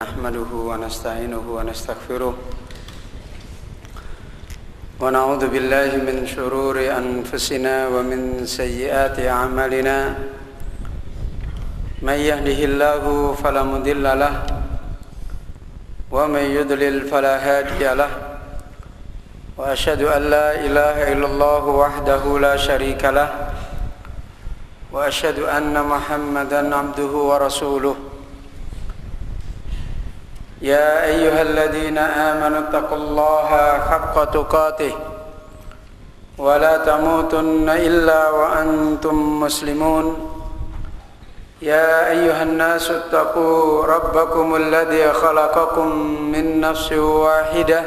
نحمده ونستعينه ونستغفره ونعوذ بالله من شرور أنفسنا ومن سيئات أعمالنا من يهده الله فلا مضل له ومن يضلل فلا هادي له وأشهد أن لا إله إلا الله وحده لا شريك له وأشهد أن محمدا عبده ورسوله يا أيها الذين آمنوا اتقوا الله حق تقاته ولا تموتن إلا وأنتم مسلمون يا أيها الناس اتقوا ربكم الذي خلقكم من نفس واحدة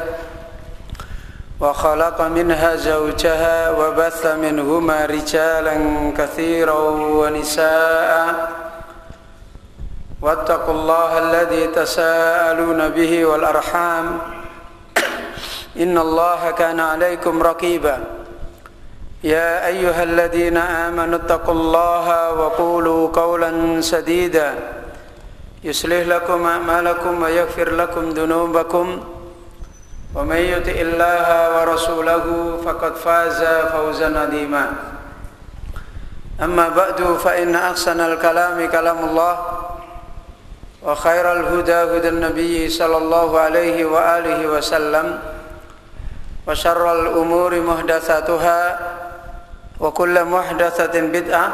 وخلق منها زوجها وبث منهما رجالا كثيرا ونساء واتقوا الله الذي تساءلون به والأرحام إن الله كان عليكم رقيبا يا أيها الذين آمنوا اتقوا الله وقولوا قولا سديدا يصلح لكم أعمالكم ويغفر لكم ذنوبكم ومن يطع الله ورسوله فقد فاز فوزا عظيما أما بعد فإن أحسن الكلام كلام الله وخير الهدى هدى النبي صلى الله عليه وآله وسلم وشر الأمور محدثاتها وكل محدثة بدعة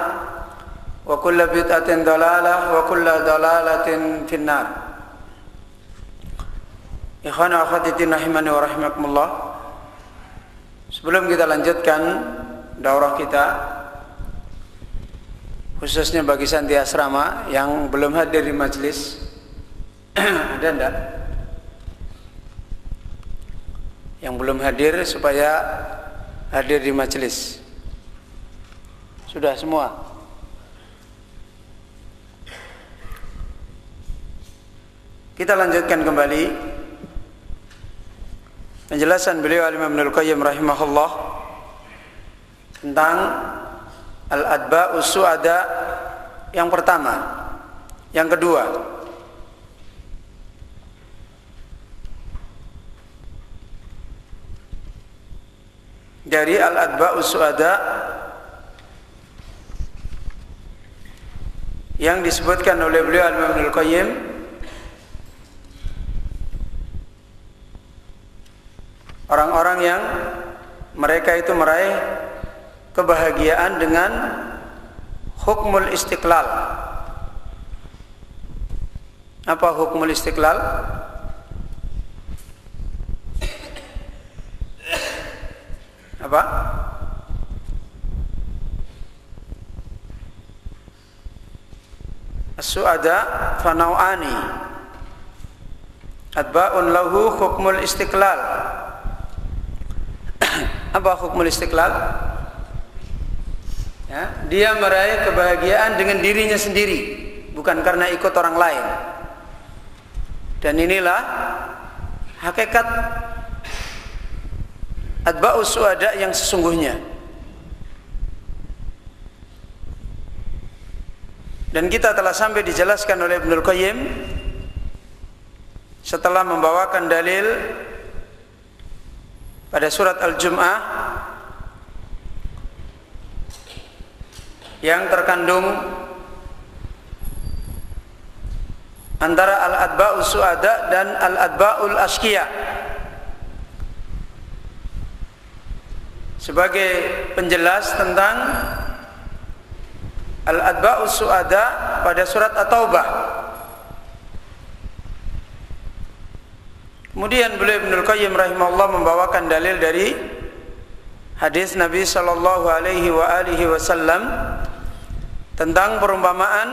وكل بدعة ضلالة وكل ضلالة في النار. Ikhwan wa akhwati rahimani wa rahimakumullah. Sebelum kita lanjutkan daurah kita, khususnya bagi santri asrama yang belum hadir di majelis, ada enggak? Yang belum hadir supaya hadir di majelis. Sudah semua? Kita lanjutkan kembali penjelasan beliau Al-Imam Ibnul Qayyim rahimahullah tentang Al-Adba'us Su'ada yang pertama, yang kedua. Dari Al-Adba'us Su'ada yang disebutkan oleh beliau Al-Imam Ibnul Qayyim orang-orang yang mereka itu meraih kebahagiaan dengan hukmul istiqlal. Apa hukmul istiqlal? Apa? As-su'ada fanau'ani adba'un lahu hukmul istiqlal. Apa hukmul istiqlal? Ya, dia meraih kebahagiaan dengan dirinya sendiri, bukan karena ikut orang lain. Dan inilah hakikat Adba'us Su'ada yang sesungguhnya. Dan kita telah sampai dijelaskan oleh Ibnul Qayyim setelah membawakan dalil pada surat Al-Jum'ah yang terkandung antara Al-Adba'us Su'ada dan Al-Adba'ul Ashqiya sebagai penjelas tentang Al-Adba'us Su'ada pada surat At-Taubah. Kemudian beliau Ibnul Qayyim rahimahullah membawakan dalil dari hadis Nabi sallallahu alaihi wa alihi wasallam tentang perumpamaan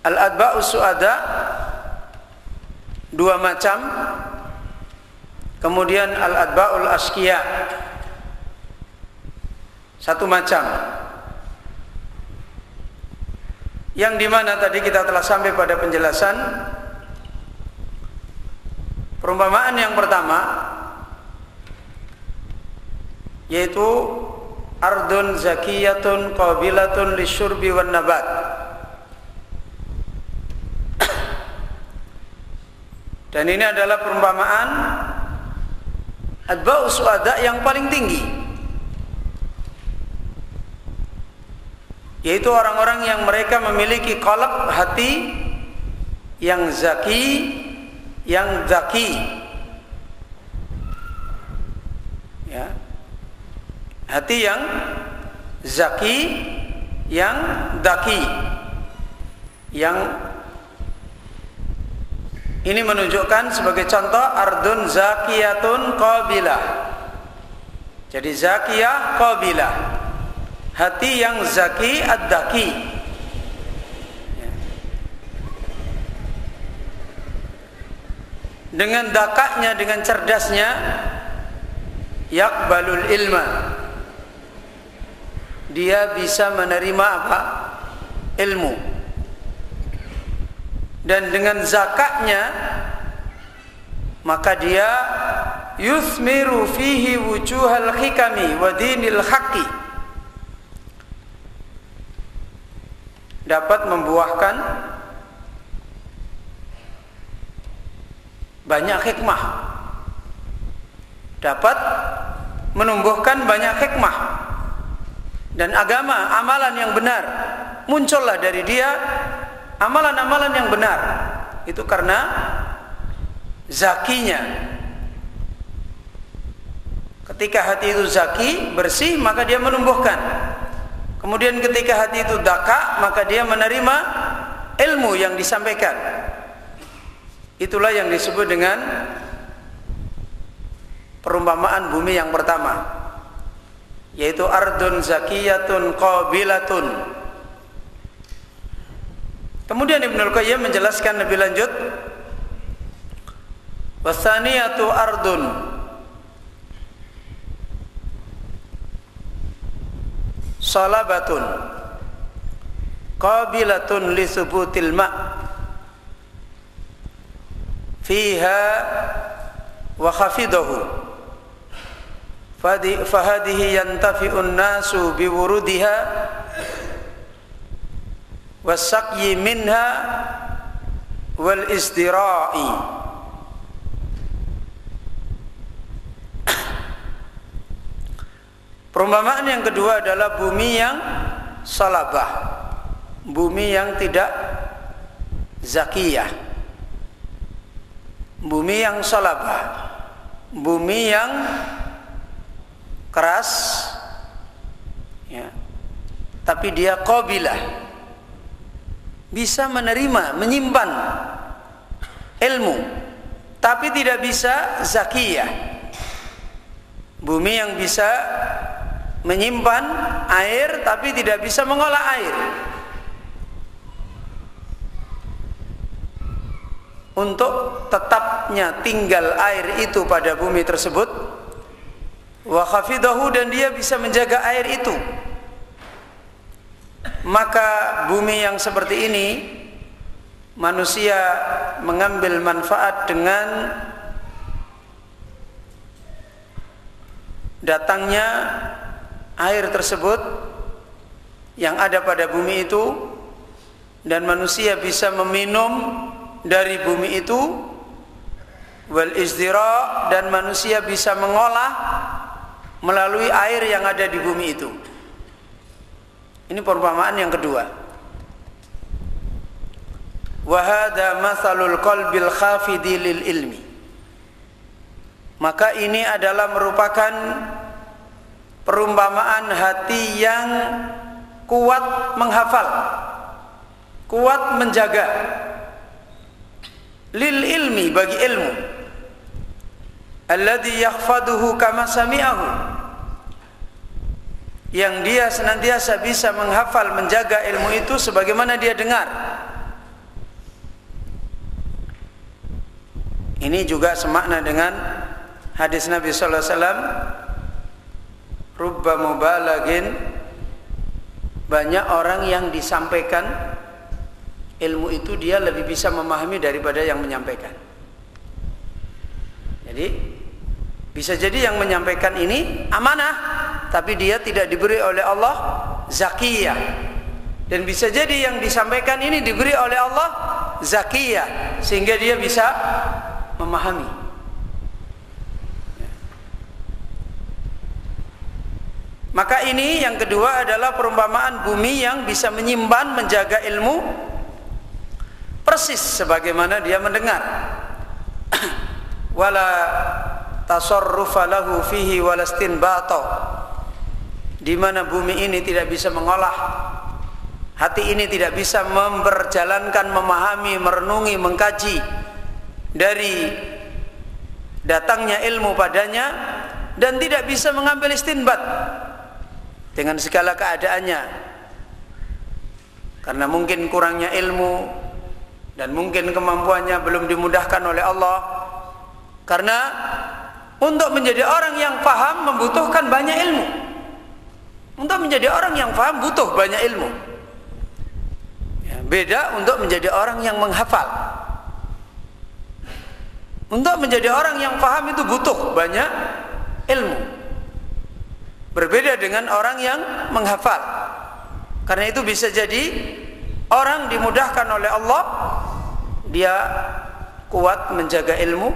Al-Adba'us Su'ada dua macam, kemudian Al-Adba'ul Ashqiya satu macam, yang dimana tadi kita telah sampai pada penjelasan perumpamaan yang pertama, yaitu ardun zakiyatun qabilatun lisyurbi wan nabat. Dan ini adalah perumpamaan atba'us syuhada yang paling tinggi, yaitu orang-orang yang mereka memiliki qalb, hati yang zaki, yang zaki, ya, hati yang zaki, yang zaki, yang ini menunjukkan sebagai contoh ardun zakiyatun qabilah. Jadi zakiyah qabilah, hati yang zaki ad-daki. Dengan dakaknya, dengan cerdasnya, yaqbalul ilma, dia bisa menerima apa? Ilmu. Dan dengan zakatnya maka dia yuthmiru fihi wujuhal hikami wa dinil haqqi, dapat membuahkan banyak hikmah, dapat menumbuhkan banyak hikmah, dan agama, amalan yang benar muncullah dari dia. Amalan-amalan yang benar itu karena zakinya. Ketika hati itu zaki, bersih, maka dia menumbuhkan. Kemudian ketika hati itu daka, maka dia menerima ilmu yang disampaikan. Itulah yang disebut dengan perumpamaan bumi yang pertama, yaitu ardun zakiyatun qabilatun. Kemudian Ibnul Qayyim menjelaskan lebih lanjut, wasaniyatu ardun salabatun qabilatun li thubutil ma' fiha wa khafidahu fahadihi yantafi'un nasu biwurudiha wasaqyi minha wal istira'i. Perumpamaan yang kedua adalah bumi yang salabah, bumi yang tidak zakiyah, bumi yang salabah, bumi yang keras, ya, tapi dia qabilah, bisa menerima, menyimpan ilmu, tapi tidak bisa zakiyah. Bumi yang bisa menyimpan air tapi tidak bisa mengolah air. Untuk tetapnya tinggal air itu pada bumi tersebut, wa khafidahu, dan dia bisa menjaga air itu. Maka bumi yang seperti ini manusia mengambil manfaat dengan datangnya air tersebut yang ada pada bumi itu, dan manusia bisa meminum dari bumi itu, wal izdira, dan manusia bisa mengolah melalui air yang ada di bumi itu. Ini perumpamaan yang kedua. Wa hadza matsalul qalbil khafidi lil ilmi. Maka ini adalah merupakan perumpamaan hati yang kuat menghafal, kuat menjaga, lil ilmi, bagi ilmu, alladzi yahfaduhu kama sami'ahu, yang dia senantiasa bisa menghafal, menjaga ilmu itu sebagaimana dia dengar. Ini juga semakna dengan hadis Nabi sallallahu alaihi wasallam, rubba mubalagin, banyak orang yang disampaikan ilmu itu dia lebih bisa memahami daripada yang menyampaikan. Jadi bisa jadi yang menyampaikan ini amanah, tapi dia tidak diberi oleh Allah zakiyah. Dan bisa jadi yang disampaikan ini diberi oleh Allah zakiyah, sehingga dia bisa memahami. Maka ini yang kedua adalah perumpamaan bumi yang bisa menyimpan, menjaga ilmu persis sebagaimana dia mendengar. Wala tasarrufa lahu fihi wala istinbata, di mana bumi ini tidak bisa mengolah, hati ini tidak bisa memperjalankan, memahami, merenungi, mengkaji dari datangnya ilmu padanya, dan tidak bisa mengambil istinbat dengan segala keadaannya, karena mungkin kurangnya ilmu dan mungkin kemampuannya belum dimudahkan oleh Allah. Karena untuk menjadi orang yang paham membutuhkan banyak ilmu. Untuk menjadi orang yang paham butuh banyak ilmu. Ya, beda untuk menjadi orang yang menghafal. Untuk menjadi orang yang paham itu butuh banyak ilmu. Berbeda dengan orang yang menghafal. Karena itu bisa jadi orang dimudahkan oleh Allah, dia kuat menjaga ilmu,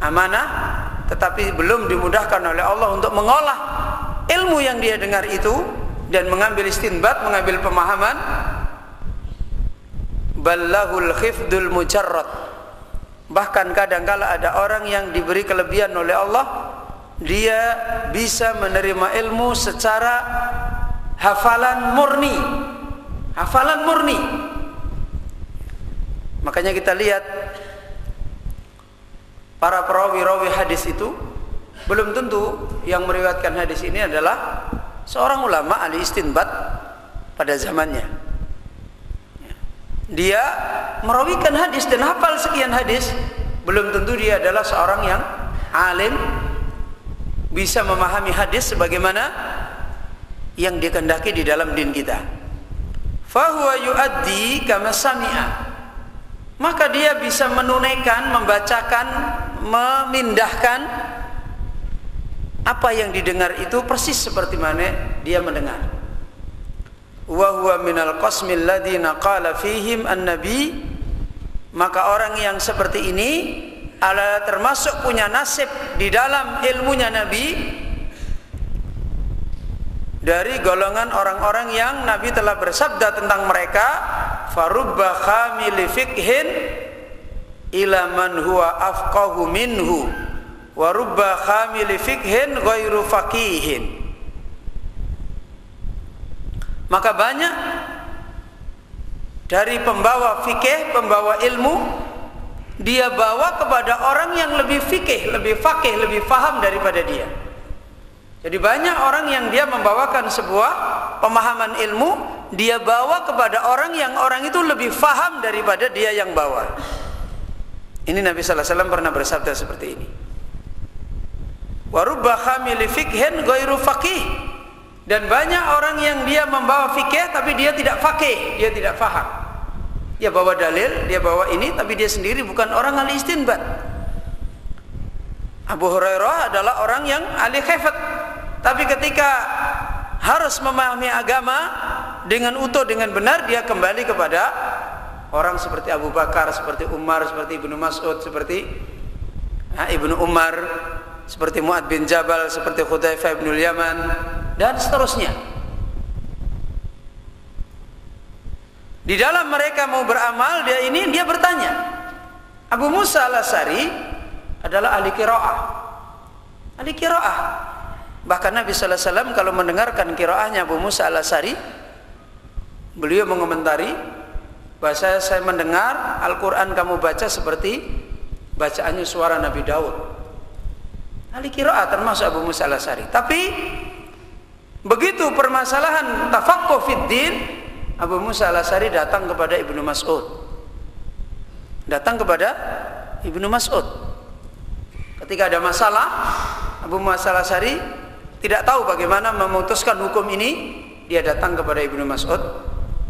amanah, tetapi belum dimudahkan oleh Allah untuk mengolah ilmu yang dia dengar itu dan mengambil istinbat, mengambil pemahaman. Ballahul khifdul mujarrad. Bahkan kadangkala ada orang yang diberi kelebihan oleh Allah, dia bisa menerima ilmu secara hafalan murni. Hafalan murni. Makanya kita lihat para perawi-rawi hadis itu belum tentu yang meriwayatkan hadis ini adalah seorang ulama ahli istinbat pada zamannya. Dia merawikan hadis dan hafal sekian hadis, belum tentu dia adalah seorang yang alim, bisa memahami hadis sebagaimana yang dikehendaki di dalam din kita. Fahuwa yuaddi kama sami'a, maka dia bisa menunaikan, membacakan, memindahkan apa yang didengar itu persis seperti mana dia mendengar. Wa huwa minal qasmil ladzina qala fihim an-nabi, maka orang yang seperti ini adalah termasuk punya nasib di dalam ilmunya Nabi, dari golongan orang-orang yang Nabi telah bersabda tentang mereka, farubba khamili fiqhin ila man huwa afqahu minhu wa rubba khamili fiqhin ghairu faqihin. Maka banyak dari pembawa fikih, pembawa ilmu, dia bawa kepada orang yang lebih fikih, lebih faqih, lebih faham daripada dia. Jadi banyak orang yang dia membawakan sebuah pemahaman ilmu, dia bawa kepada orang yang orang itu lebih faham daripada dia yang bawa. Ini Nabi sallallahu alaihi wasallam pernah bersabda seperti ini. Wa rubba khamili fiqhin ghairu faqih. Dan banyak orang yang dia membawa fikih tapi dia tidak faqih, dia tidak faham. Dia bawa dalil, dia bawa ini, tapi dia sendiri bukan orang ahli istinbat. Abu Hurairah adalah orang yang ahli hifdz, tapi ketika harus memahami agama dengan utuh, dengan benar, dia kembali kepada orang seperti Abu Bakar, seperti Umar, seperti Ibnu Mas'ud, seperti Ibnu Umar, seperti Mu'ad bin Jabal, seperti Hudzaifah bin Yaman, dan seterusnya. Di dalam mereka mau beramal, dia bertanya. Abu Musa al-Asy'ari adalah ahli qiraah. Ahli qiraah. Bahkan Nabi sallallahu alaihi wasallam kalau mendengarkan qiraahnya Abu Musa al-Asy'ari, beliau mengomentari, bahasa saya mendengar Al-Qur'an kamu baca seperti bacaannya suara Nabi Daud. Ahli qiraah termasuk Abu Musa al-Asy'ari. Tapi begitu permasalahan tafaqquh fid din, Abu Musa al-Asy'ari datang kepada Ibnu Mas'ud. Datang kepada Ibnu Mas'ud. Ketika ada masalah, Abu Musa al-Asy'ari tidak tahu bagaimana memutuskan hukum ini, dia datang kepada Ibnu Mas'ud.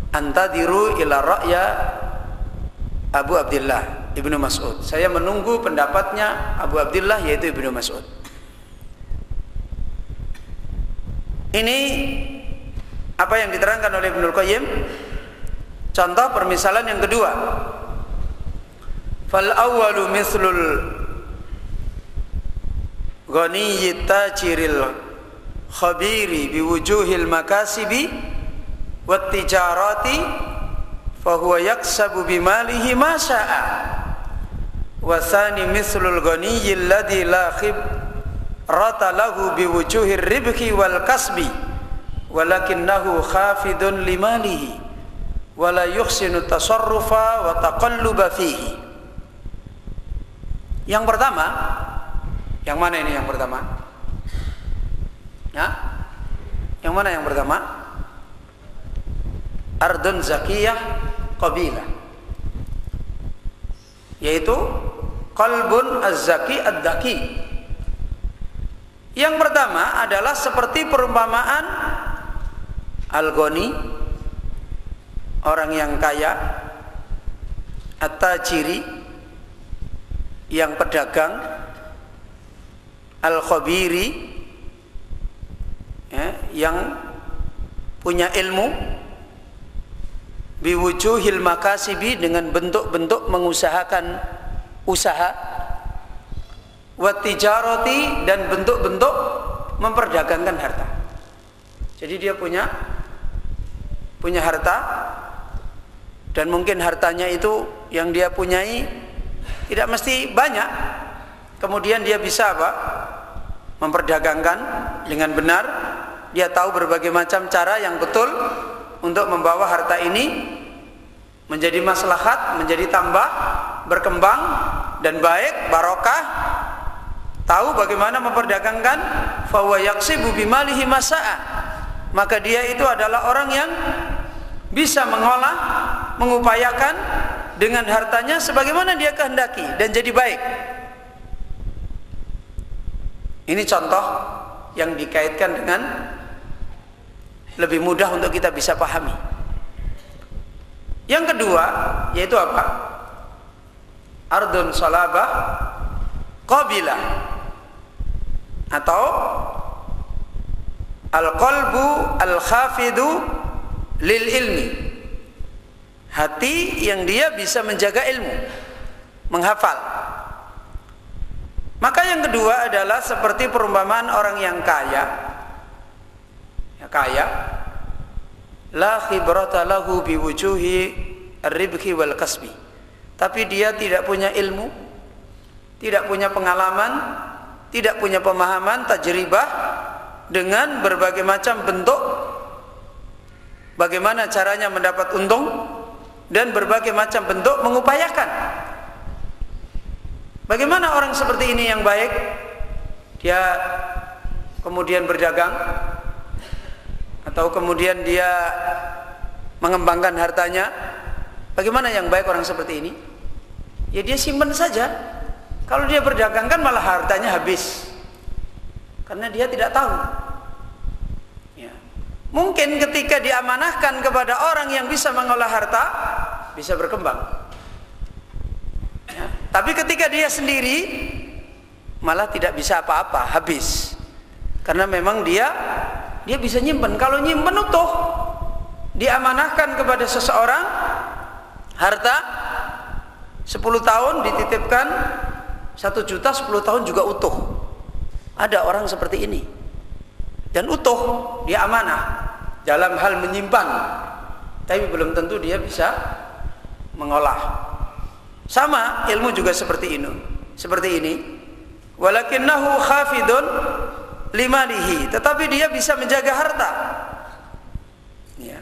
Antadiru ila ra'ya Abu Abdullah Ibnu Mas'ud. Saya menunggu pendapatnya Abu Abdullah, yaitu Ibnu Mas'ud. Ini apa yang diterangkan oleh Ibnul Qayyim. Contoh permisalan yang kedua, Fal awwalu mithlul ghaniyyi tajiril khabiri biwujuhil makasibi wat tijarati fahuwa yaksabu bimalihi ma syaa. Wa tsani mithlul ghaniyyi alladhi la khibrata lahu biwujuhir ribhi wal kasbi walakinnahu khafidun limalihi wala yuhsinu tasarrufa wa taqalluba fihi. Yang pertama, yang mana ini yang pertama? Ya? Yang mana yang pertama? Ardun zakiyah qabilah, yaitu qalbun az-zaki ad-daki. Yang pertama adalah seperti perumpamaan al-ghani, orang yang kaya, at-tajiri, yang pedagang, al-khabiri, ya, yang punya ilmu, biwujuhil makasibi, dengan bentuk-bentuk mengusahakan usaha, wat tijarati, dan bentuk-bentuk memperdagangkan harta. Jadi dia punya harta, dan mungkin hartanya itu yang dia punyai tidak mesti banyak. Kemudian dia bisa apa? Memperdagangkan dengan benar. Dia tahu berbagai macam cara yang betul untuk membawa harta ini menjadi maslahat, menjadi tambah, berkembang dan baik, barokah. Tahu bagaimana memperdagangkan, fa huwa yaksibu bimalihi masaa. Maka dia itu adalah orang yang bisa mengolah, mengupayakan dengan hartanya sebagaimana dia kehendaki dan jadi baik. Ini contoh yang dikaitkan dengan lebih mudah untuk kita bisa pahami. Yang kedua yaitu apa? Ardun salabah qabilah, atau al-qalbu al-khafidu lil ilmi, hati yang dia bisa menjaga ilmu, menghafal. Maka yang kedua adalah seperti perumpamaan orang yang kaya, la khibrata lahu biwujuhi ar-ribhi wal kasbi, tapi dia tidak punya ilmu, tidak punya pengalaman, tidak punya pemahaman, tajribah dengan berbagai macam bentuk bagaimana caranya mendapat untung dan berbagai macam bentuk mengupayakan. Bagaimana orang seperti ini yang baik? Dia kemudian berdagang, atau kemudian dia mengembangkan hartanya. Bagaimana yang baik orang seperti ini? Ya dia simpan saja. Kalau dia berdagang kan malah hartanya habis, karena dia tidak tahu. Ya. Mungkin ketika diamanahkan kepada orang yang bisa mengolah harta, bisa berkembang. Ya. Tapi ketika dia sendiri, malah tidak bisa apa-apa, habis. Karena memang dia bisa nyimpen. Kalau nyimpen utuh, diamanahkan kepada seseorang harta 10 tahun dititipkan 1 juta, 10 tahun juga utuh. Ada orang seperti ini, dan utuh, dia amanah dalam hal menyimpan, tapi belum tentu dia bisa mengolah. Sama ilmu juga seperti ini. Walakinnahu khafidun limalihi, tetapi dia bisa menjaga harta. Ya.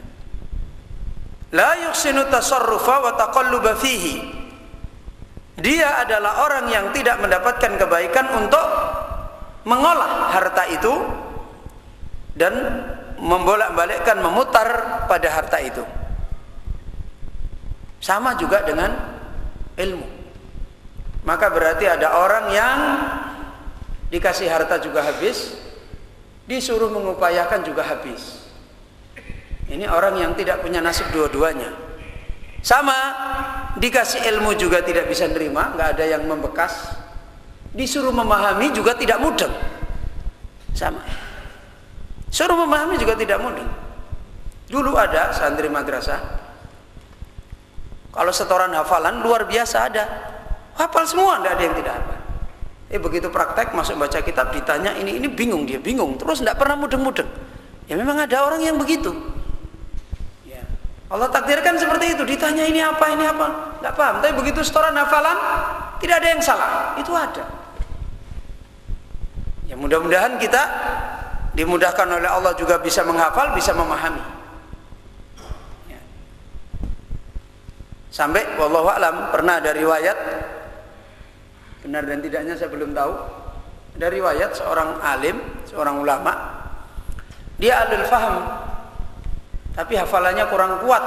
La yuhsinu tasarrufa wa taqalluba fihi. Dia adalah orang yang tidak mendapatkan kebaikan untuk mengolah harta itu dan membolak-balikkan, memutar pada harta itu. Sama juga dengan ilmu. Maka berarti ada orang yang dikasih harta juga habis, disuruh mengupayakan juga habis. Ini orang yang tidak punya nasib dua-duanya. Sama, dikasih ilmu juga tidak bisa nerima, nggak ada yang membekas. Disuruh memahami juga tidak mudeng. Sama, suruh memahami juga tidak mudeng. Dulu ada santri madrasah, kalau setoran hafalan luar biasa ada. Hafal semua, tidak ada yang tidak hafal. Begitu praktek masuk baca kitab ditanya ini bingung, dia bingung terus, tidak pernah mudeng-mudeng. Ya memang ada orang yang begitu. Ya. Allah takdirkan seperti itu, ditanya ini apa, tidak paham. Tapi begitu setoran hafalan, tidak ada yang salah, itu ada. Ya mudah-mudahan kita dimudahkan oleh Allah juga bisa menghafal, bisa memahami. Ya. Sampai wallahu a'lam pernah ada riwayat, benar dan tidaknya saya belum tahu, ada riwayat seorang alim, seorang ulama, dia ahlul faham tapi hafalannya kurang kuat.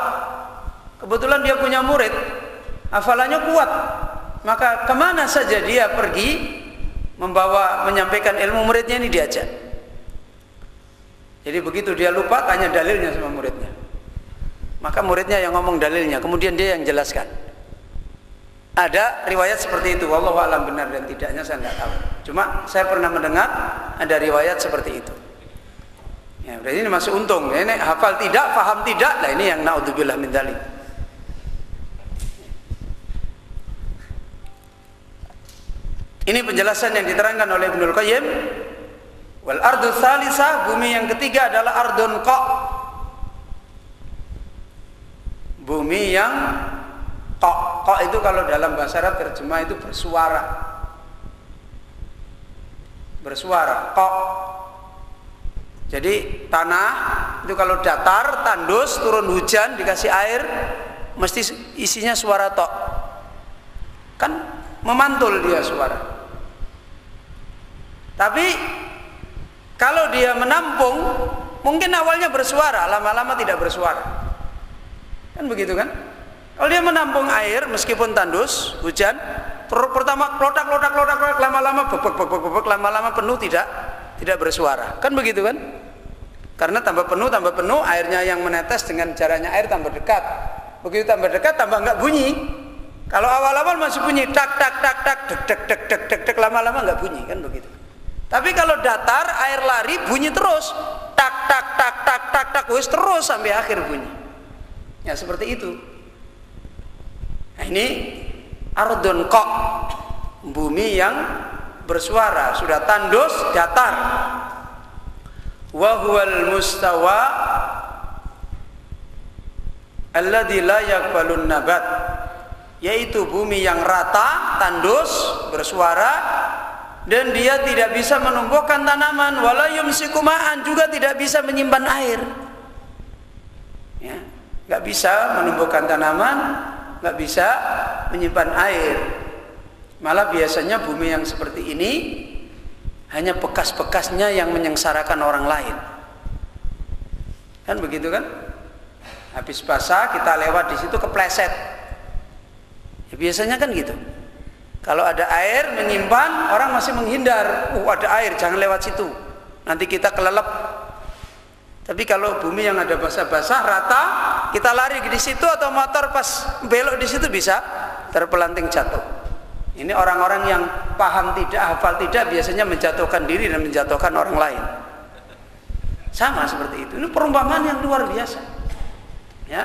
Kebetulan dia punya murid hafalannya kuat, maka kemana saja dia pergi menyampaikan ilmu, muridnya ini diajak. Jadi begitu dia lupa, tanya dalilnya sama muridnya, maka muridnya yang ngomong dalilnya, kemudian dia yang jelaskan. Ada riwayat seperti itu, wallahu a'lam benar dan tidaknya saya tidak tahu. Cuma saya pernah mendengar ada riwayat seperti itu. Ya, berarti ini masih untung. Ini hafal tidak, faham tidak, lah ini yang naudzubillah min dzalik. Ini penjelasan yang diterangkan oleh Ibnul Qayyim. Wal ardu tsalisah, bumi yang ketiga adalah ardun qa. Bumi yang qa. Qa itu kalau dalam bahasa Arab terjemah itu bersuara. Bersuara, qa. Jadi tanah itu kalau datar, tandus, turun hujan, dikasih air, mesti isinya suara tok. Kan memantul dia suara. Tapi kalau dia menampung, mungkin awalnya bersuara, lama-lama tidak bersuara. Kan begitu kan? Kalau dia menampung air meskipun tandus, hujan, pertama klotak, lama-lama bebek, lama-lama penuh tidak bersuara. Kan begitu kan? Karena tambah penuh, airnya yang menetes dengan jaraknya air tambah dekat. Begitu tambah dekat tambah enggak bunyi. Kalau awal-awal masih bunyi tak dek, lama-lama enggak bunyi, kan begitu. Tapi kalau datar, air lari bunyi terus, tak, wis terus sampai akhir bunyi. Ya seperti itu. Nah, ini ardun qa, bumi yang bersuara, sudah tandus, datar. Wa huwal mustawa alladzi la yaqbalun nabat, yaitu bumi yang rata, tandus, bersuara, dan dia tidak bisa menumbuhkan tanaman, wala yumsiku ma'an, juga tidak bisa menyimpan air. Ya, enggak bisa menumbuhkan tanaman, enggak bisa menyimpan air. Malah biasanya bumi yang seperti ini hanya bekas-bekasnya yang menyengsarakan orang lain. Kan begitu kan? Habis basah kita lewat di situ kepleset. Ya, biasanya kan gitu. Kalau ada air menyimpan, orang masih menghindar. Ada air, jangan lewat situ. Nanti kita kelelep. Tapi kalau bumi yang ada basah-basah rata, kita lari di situ atau motor pas belok di situ bisa terpelanting jatuh. Ini orang-orang yang paham tidak, hafal tidak, biasanya menjatuhkan diri dan menjatuhkan orang lain. Sama seperti itu. Ini perumpamaan yang luar biasa. Ya.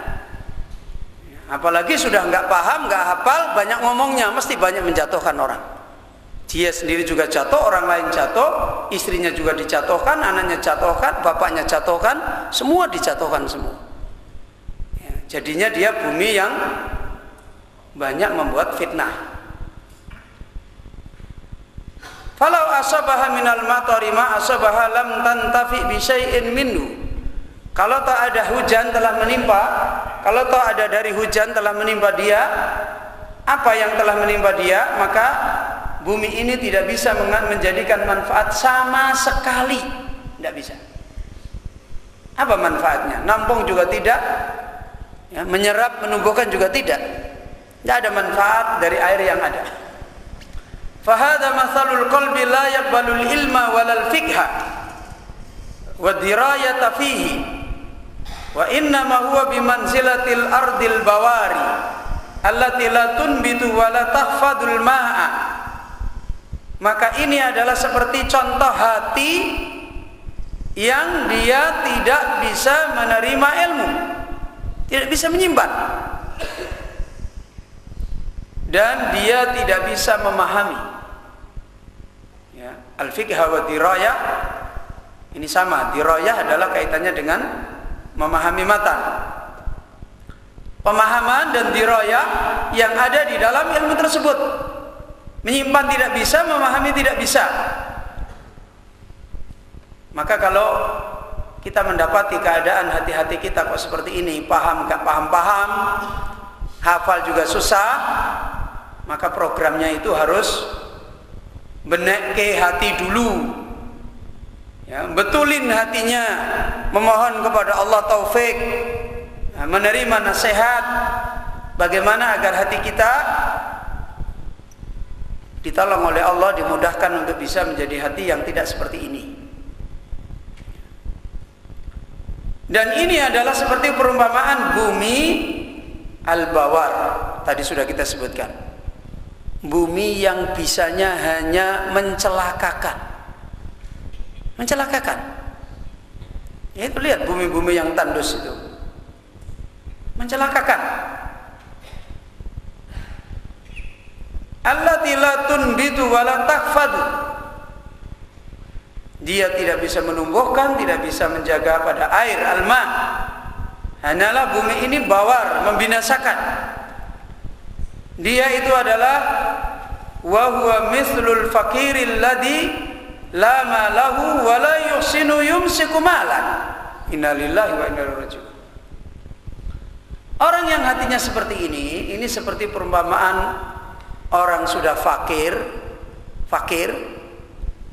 Apalagi sudah nggak paham, nggak hafal, banyak ngomongnya, mesti banyak menjatuhkan orang. Dia sendiri juga jatuh, orang lain jatuh, istrinya juga dijatuhkan, anaknya jatuhkan, bapaknya jatuhkan, semua dijatuhkan semua. Ya, jadinya dia bumi yang banyak membuat fitnah. Falau asabaha minal matari ma asabaha lam tantafi bi syai'in minhu. Kalau tak ada hujan telah menimpa, kalau tak ada dari hujan telah menimpa dia, apa yang telah menimpa dia, maka bumi ini tidak bisa menjadikan manfaat sama sekali, tidak bisa. Apa manfaatnya? Nampung juga tidak, ya, menyerap, menumbuhkan juga tidak ada manfaat dari air yang ada. Fahadha mathalul qalbi la yaqbalul ilma walal fiqha wa dirayata fihi. Wa innama huwa bimanzilatil ardil bawari allati la tunbitu wa la tahfadul ma'a. Maka ini adalah seperti contoh hati yang dia tidak bisa menerima ilmu, tidak bisa menyimpan, dan dia tidak bisa memahami. Ya, al-fiqh wa dirayah ini sama. Dirayah adalah kaitannya dengan memahami matan. Pemahaman dan dirayah yang ada di dalam ilmu tersebut. Menyimpan tidak bisa, memahami tidak bisa. Maka kalau kita mendapati keadaan hati-hati kita kok seperti ini, paham gak paham-paham, hafal juga susah, maka programnya itu harus benek ke hati dulu. Ya, betulin hatinya, memohon kepada Allah taufik, menerima nasihat bagaimana agar hati kita ditolong oleh Allah, dimudahkan untuk bisa menjadi hati yang tidak seperti ini. Dan ini adalah seperti perumpamaan bumi al-bawar, tadi sudah kita sebutkan. Bumi yang bisanya hanya mencelakakan. Ya, itu lihat bumi-bumi yang tandus itu. Mencelakakan. Allati la tunbitu wa la takfadu. Dia tidak bisa menumbuhkan, tidak bisa menjaga pada air alma. Hanyalah bumi ini bawar, membinasakan. Dia itu adalah wa huwa mithlul fakiril ladzi la malahu wa la yuhsinu yumsiku malan. Innalillahi wa inna ilaihi raji'un. Orang yang hatinya seperti ini seperti perumpamaan orang sudah fakir,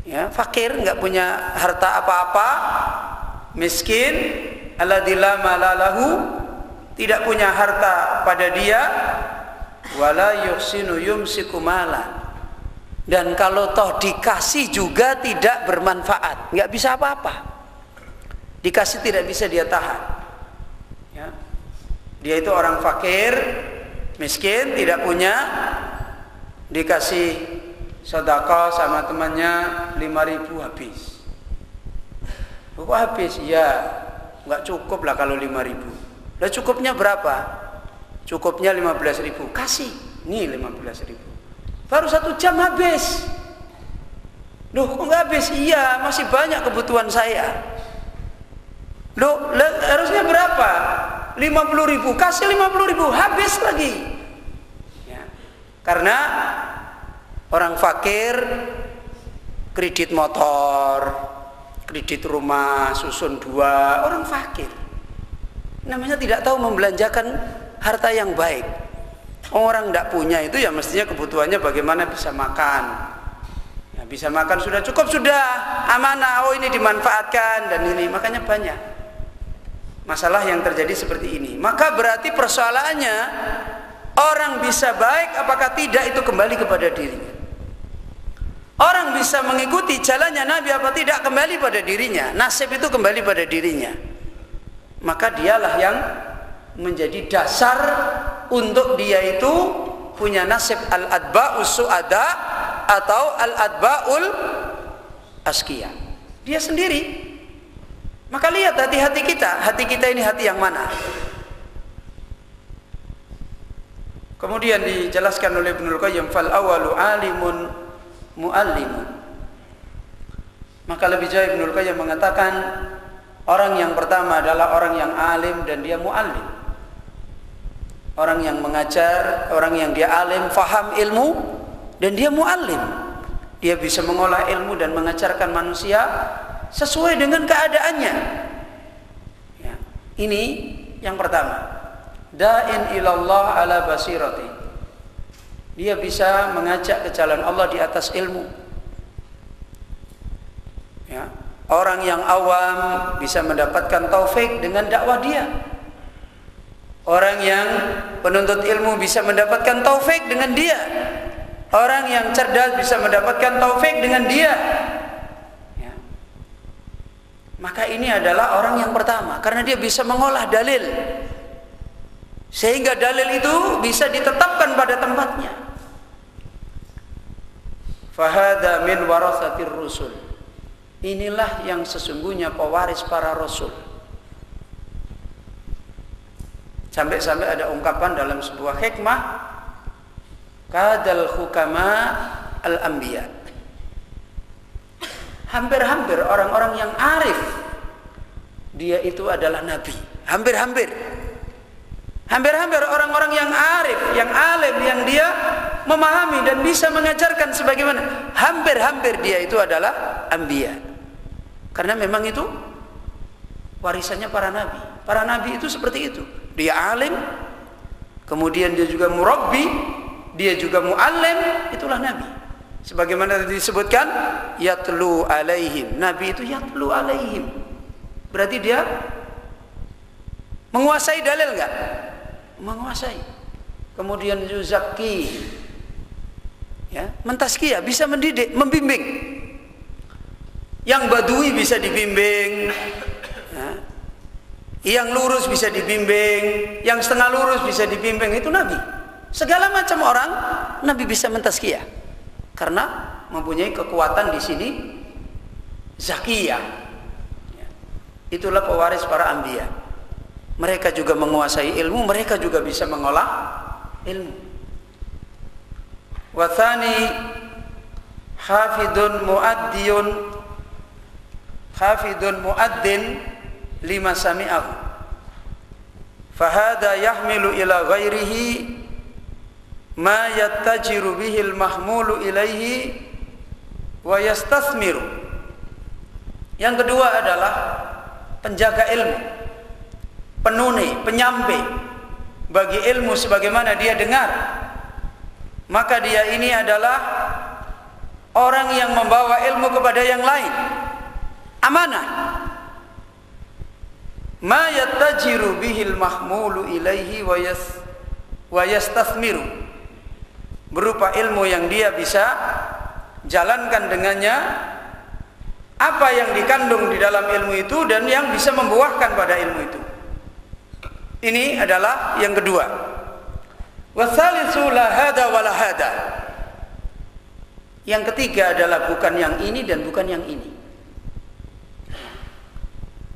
ya, fakir, nggak punya harta apa-apa, miskin, alladzi la malalahu, tidak punya harta pada dia, wala yuhsinu yumsiku malan, dan kalau toh dikasih juga tidak bermanfaat, nggak bisa apa-apa, dikasih tidak bisa dia tahan. Ya. Dia itu orang fakir, miskin, tidak punya, dikasih sedekah sama temannya 5.000 habis. Kok habis? Ya, nggak cukup lah kalau 5.000. Lah cukupnya berapa? Cukupnya 15.000. Kasih, nih 15.000. Baru 1 jam habis. Loh, kok nggak habis? Iya, masih banyak kebutuhan saya. Loh, harusnya berapa? 50.000. Kasih 50.000, habis lagi. Ya. Karena orang fakir kredit motor, kredit rumah, susun 2, orang fakir. Namanya tidak tahu membelanjakan harta yang baik. Orang tidak punya itu ya mestinya kebutuhannya bagaimana bisa makan. Ya, bisa makan sudah cukup, sudah amanah, oh ini dimanfaatkan dan ini, makanya banyak masalah yang terjadi seperti ini. Maka berarti persoalannya orang bisa baik apakah tidak itu kembali kepada dirinya. Orang bisa mengikuti jalannya Nabi apa tidak kembali pada dirinya. Nasib itu kembali pada dirinya. Maka dialah yang menjadi dasar untuk dia itu punya nasib al-adba'us su'ada atau al-adba'ul asqiya. Dia sendiri. Maka lihat hati-hati kita ini hati yang mana. Kemudian dijelaskan oleh Ibnul Qayyim, fal awalu alimun muallimun. Maka lebih jauh Ibnul Qayyim mengatakan orang yang pertama adalah orang yang alim dan dia muallim. Orang yang mengajar, orang yang dia alim, faham ilmu dan dia muallim. Dia bisa mengolah ilmu dan mengajarkan manusia sesuai dengan keadaannya. Ya, ini yang pertama. Da'in ilallah ala basirati. Dia bisa mengajak ke jalan Allah di atas ilmu. Ya, orang yang awam bisa mendapatkan taufik dengan dakwah dia. Orang yang penuntut ilmu bisa mendapatkan taufik dengan dia. Orang yang cerdas bisa mendapatkan taufik dengan dia. Maka ini adalah orang yang pertama, karena dia bisa mengolah dalil sehingga dalil itu bisa ditetapkan pada tempatnya. Fahada min warasatir rusul. Inilah yang sesungguhnya pewaris para rasul. Sampai-sampai ada ungkapan dalam sebuah hikmah, kadal hukama al-anbiya. Hampir-hampir orang-orang yang arif dia itu adalah nabi. Hampir-hampir orang-orang yang arif, yang alim, yang dia memahami dan bisa mengajarkan sebagaimana, hampir-hampir dia itu adalah anbiya. Karena memang itu warisannya para nabi. Para nabi itu seperti itu. Dia alim, kemudian dia juga murabbi, dia juga muallim, itulah nabi. Sebagaimana disebutkan yatlu alaihim. Nabi itu yatlu alaihim. Berarti dia menguasai dalil enggak? Menguasai. Kemudian yuzakki, ya, mentazkiyah, bisa mendidik, membimbing. Yang badui bisa dibimbing, ya. Yang lurus bisa dibimbing, yang setengah lurus bisa dibimbing, itu nabi. Segala macam orang nabi bisa mentazkiyah. Karena mempunyai kekuatan di sini zakiyah. Ya. Itulah pewaris para anbiya. Mereka juga menguasai ilmu, mereka juga bisa mengolah ilmu. Wa tsani hafidun muaddin lima sami'ahu. Fahada yahmilu ila ghairihi ma yattajiru bihil mahmulu ilaihi wa yastathmiru. Yang kedua adalah penjaga ilmu, penuni, penyampai bagi ilmu sebagaimana dia dengar. Maka dia ini adalah orang yang membawa ilmu kepada yang lain, amanah. Ma yattajiru bihil mahmulu ilaihi wa yastathmiru, berupa ilmu yang dia bisa jalankan dengannya apa yang dikandung di dalam ilmu itu dan yang bisa membuahkan pada ilmu itu. Ini adalah yang kedua. Watsalitsu la hada wa la hada. Yang ketiga adalah bukan yang ini dan bukan yang ini.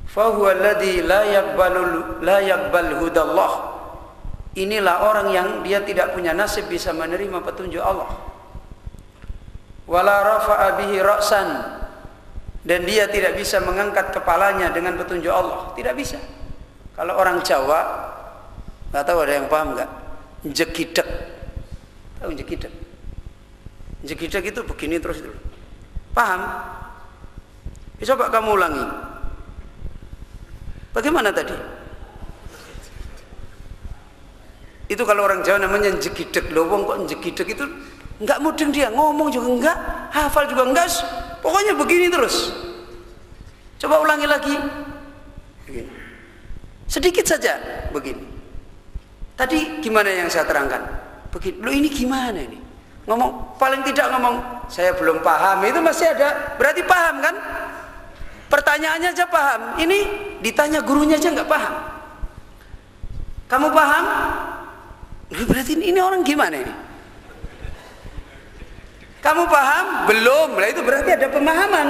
Fa huwa alladzi la yaqbal hudallah. Inilah orang yang dia tidak punya nasib bisa menerima petunjuk Allah. Wala rafa'a bihi ra'san, dan dia tidak bisa mengangkat kepalanya dengan petunjuk Allah. Tidak bisa. Kalau orang Jawa, nggak tahu ada yang paham nggak? Jekidek. Tahu jekidek? Jekidek itu begini terus dulu. Paham? Coba kamu ulangi. Bagaimana tadi? Itu kalau orang Jawa namanya jekidek. Loh, wong kok jekidek itu enggak mudeng, dia ngomong juga enggak, hafal juga enggak, pokoknya begini terus. Coba ulangi lagi. Begini. Sedikit saja begini. Tadi gimana yang saya terangkan? Begini. Loh, ini gimana ini? Ngomong paling tidak ngomong saya belum paham, itu masih ada, berarti paham kan? Pertanyaannya aja paham. Ini ditanya gurunya aja enggak paham. Kamu paham? Berarti ini orang gimana ini? Kamu paham? Belum. Lah itu berarti ada pemahaman.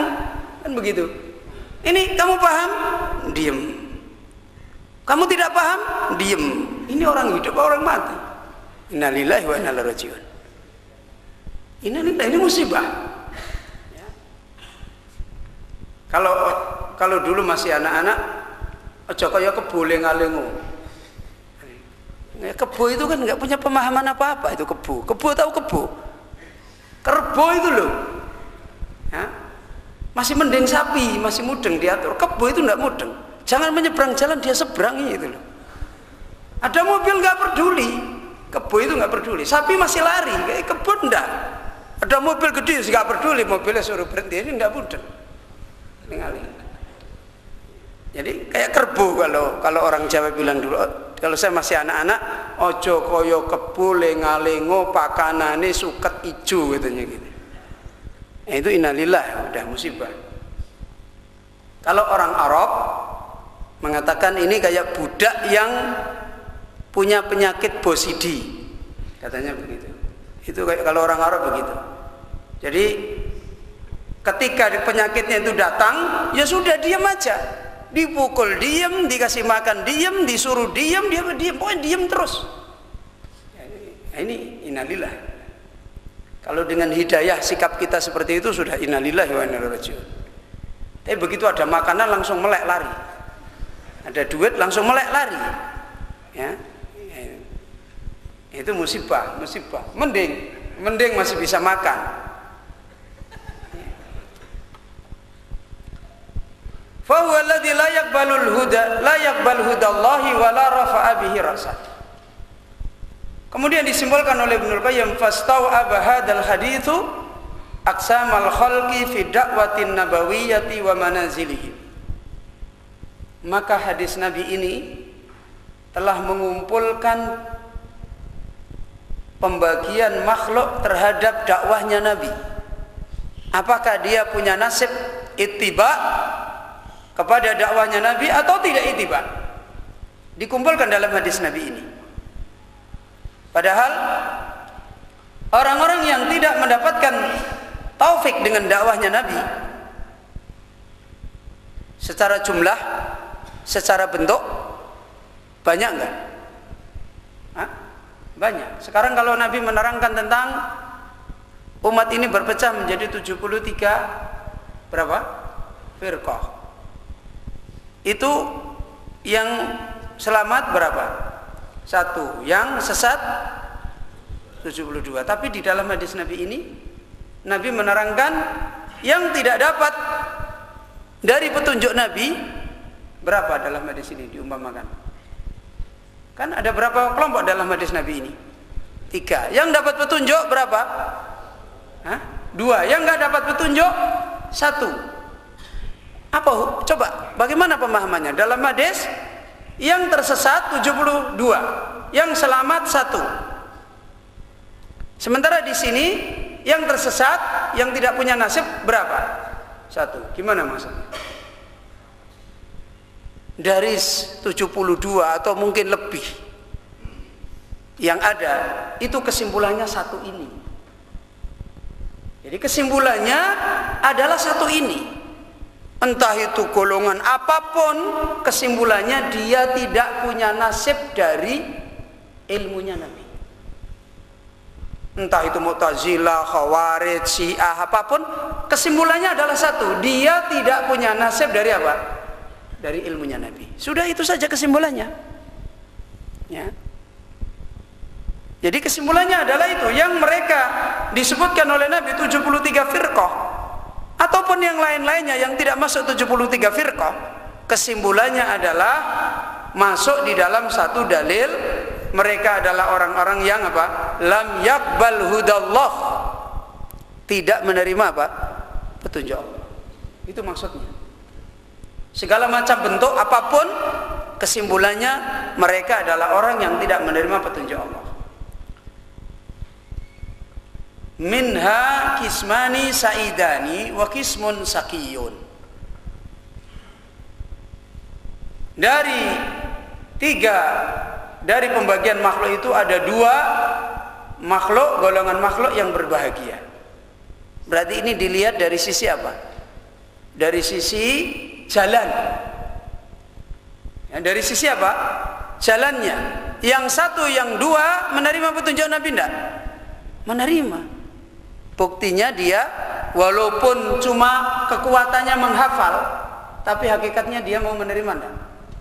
Kan begitu. Ini kamu paham? Diam. Kamu tidak paham? Diam. Ini orang hidup, orang mati. Innalillahi wa inna ilaihi raji'un. Ini musibah. Ya. Kalau dulu masih anak-anak, aja kaya kebo lengalengo. Kebo itu kan nggak punya pemahaman apa-apa, itu kebo. Kebo tahu kebo? Kerbo itu loh, ya. Masih mending sapi, masih mudeng diatur. Kebo itu nggak mudeng. Jangan menyeberang jalan, dia seberangi itu loh. Ada mobil nggak peduli, kebo itu nggak peduli. Sapi masih lari, kayak kebo enggak. Ada mobil gede nggak peduli, mobilnya suruh berhenti, ini nggak mudeng. Jadi kayak kerbo kalau orang Jawa bilang dulu. Kalau saya masih anak-anak, ojo koyo kebo lengalengo pakanane suket ijo katanya gitu. Itu innalillah, udah musibah. Kalau orang Arab mengatakan ini kayak budak yang punya penyakit bosidi, katanya begitu. Itu kayak kalau orang Arab begitu. Jadi ketika penyakitnya itu datang, ya sudah diam aja. Dipukul diam, dikasih makan diam, disuruh diam, dia diam, pokoknya diam terus. Ini innalillah. Kalau dengan hidayah sikap kita seperti itu sudah innalillahi wa inna ilaihi raji'un. Tapi begitu ada makanan langsung melek lari, ada duit langsung melek lari, ya, itu musibah. Mending masih bisa makan. Fa huwa alladzi la yaqbalu hudallahi wa la rafa'a bihi ra'sah. Kemudian disimpulkan oleh Ibnu Qayyim, fastau'aba hadzal haditsu aqsamal khalqi fi da'watin nabawiyyati wa manazilihim. Maka hadis Nabi ini telah mengumpulkan pembagian makhluk terhadap dakwahnya Nabi. Apakah dia punya nasib ittiba kepada dakwahnya Nabi atau tidak ittiba? Dikumpulkan dalam hadis Nabi ini. Padahal orang-orang yang tidak mendapatkan taufik dengan dakwahnya Nabi secara jumlah, secara bentuk, banyak enggak? Hah? Banyak. Sekarang kalau Nabi menerangkan tentang umat ini berpecah menjadi 73 berapa? Firqah. Itu yang selamat berapa? 1. Yang sesat 72. Tapi di dalam hadis Nabi ini Nabi menerangkan yang tidak dapat dari petunjuk Nabi berapa dalam hadis ini diumpamakan? Kan ada berapa kelompok dalam hadis Nabi ini? 3. Yang dapat petunjuk berapa? 2. Yang enggak dapat petunjuk 1. Apa? Coba bagaimana pemahamannya? Dalam hadis yang tersesat 72, yang selamat 1. Sementara di sini yang tersesat, yang tidak punya nasib berapa? 1. Gimana maksudnya? Dari 72 atau mungkin lebih yang ada, itu kesimpulannya 1 ini. Jadi kesimpulannya adalah 1 ini. Entah itu golongan apapun, kesimpulannya dia tidak punya nasib dari ilmunya Nabi. Entah itu Mu'tazilah, Khawarij, Syiah, apapun, kesimpulannya adalah 1, dia tidak punya nasib dari apa? Dari ilmunya Nabi. Sudah, itu saja kesimpulannya. Ya. Jadi kesimpulannya adalah itu, yang mereka disebutkan oleh Nabi 73 firqah ataupun yang lain-lainnya yang tidak masuk 73 firqah, kesimpulannya adalah masuk di dalam 1 dalil, mereka adalah orang-orang yang apa? Lam yaqbal hudallah, tidak menerima apa? Petunjuk Allah. Itu maksudnya. Segala macam bentuk apapun, kesimpulannya mereka adalah orang yang tidak menerima petunjuk Allah. Minha kismani sa'idani wa kismun sakiyun. Dari pembagian makhluk itu ada 2 makhluk, golongan makhluk yang berbahagia. Berarti ini dilihat dari sisi apa? Dari sisi jalan. Ya, dari sisi apa? Jalannya. Yang 1, yang 2 menerima petunjuk Nabi enggak? Menerima. Buktinya dia walaupun cuma kekuatannya menghafal, tapi hakikatnya dia mau menerima enggak?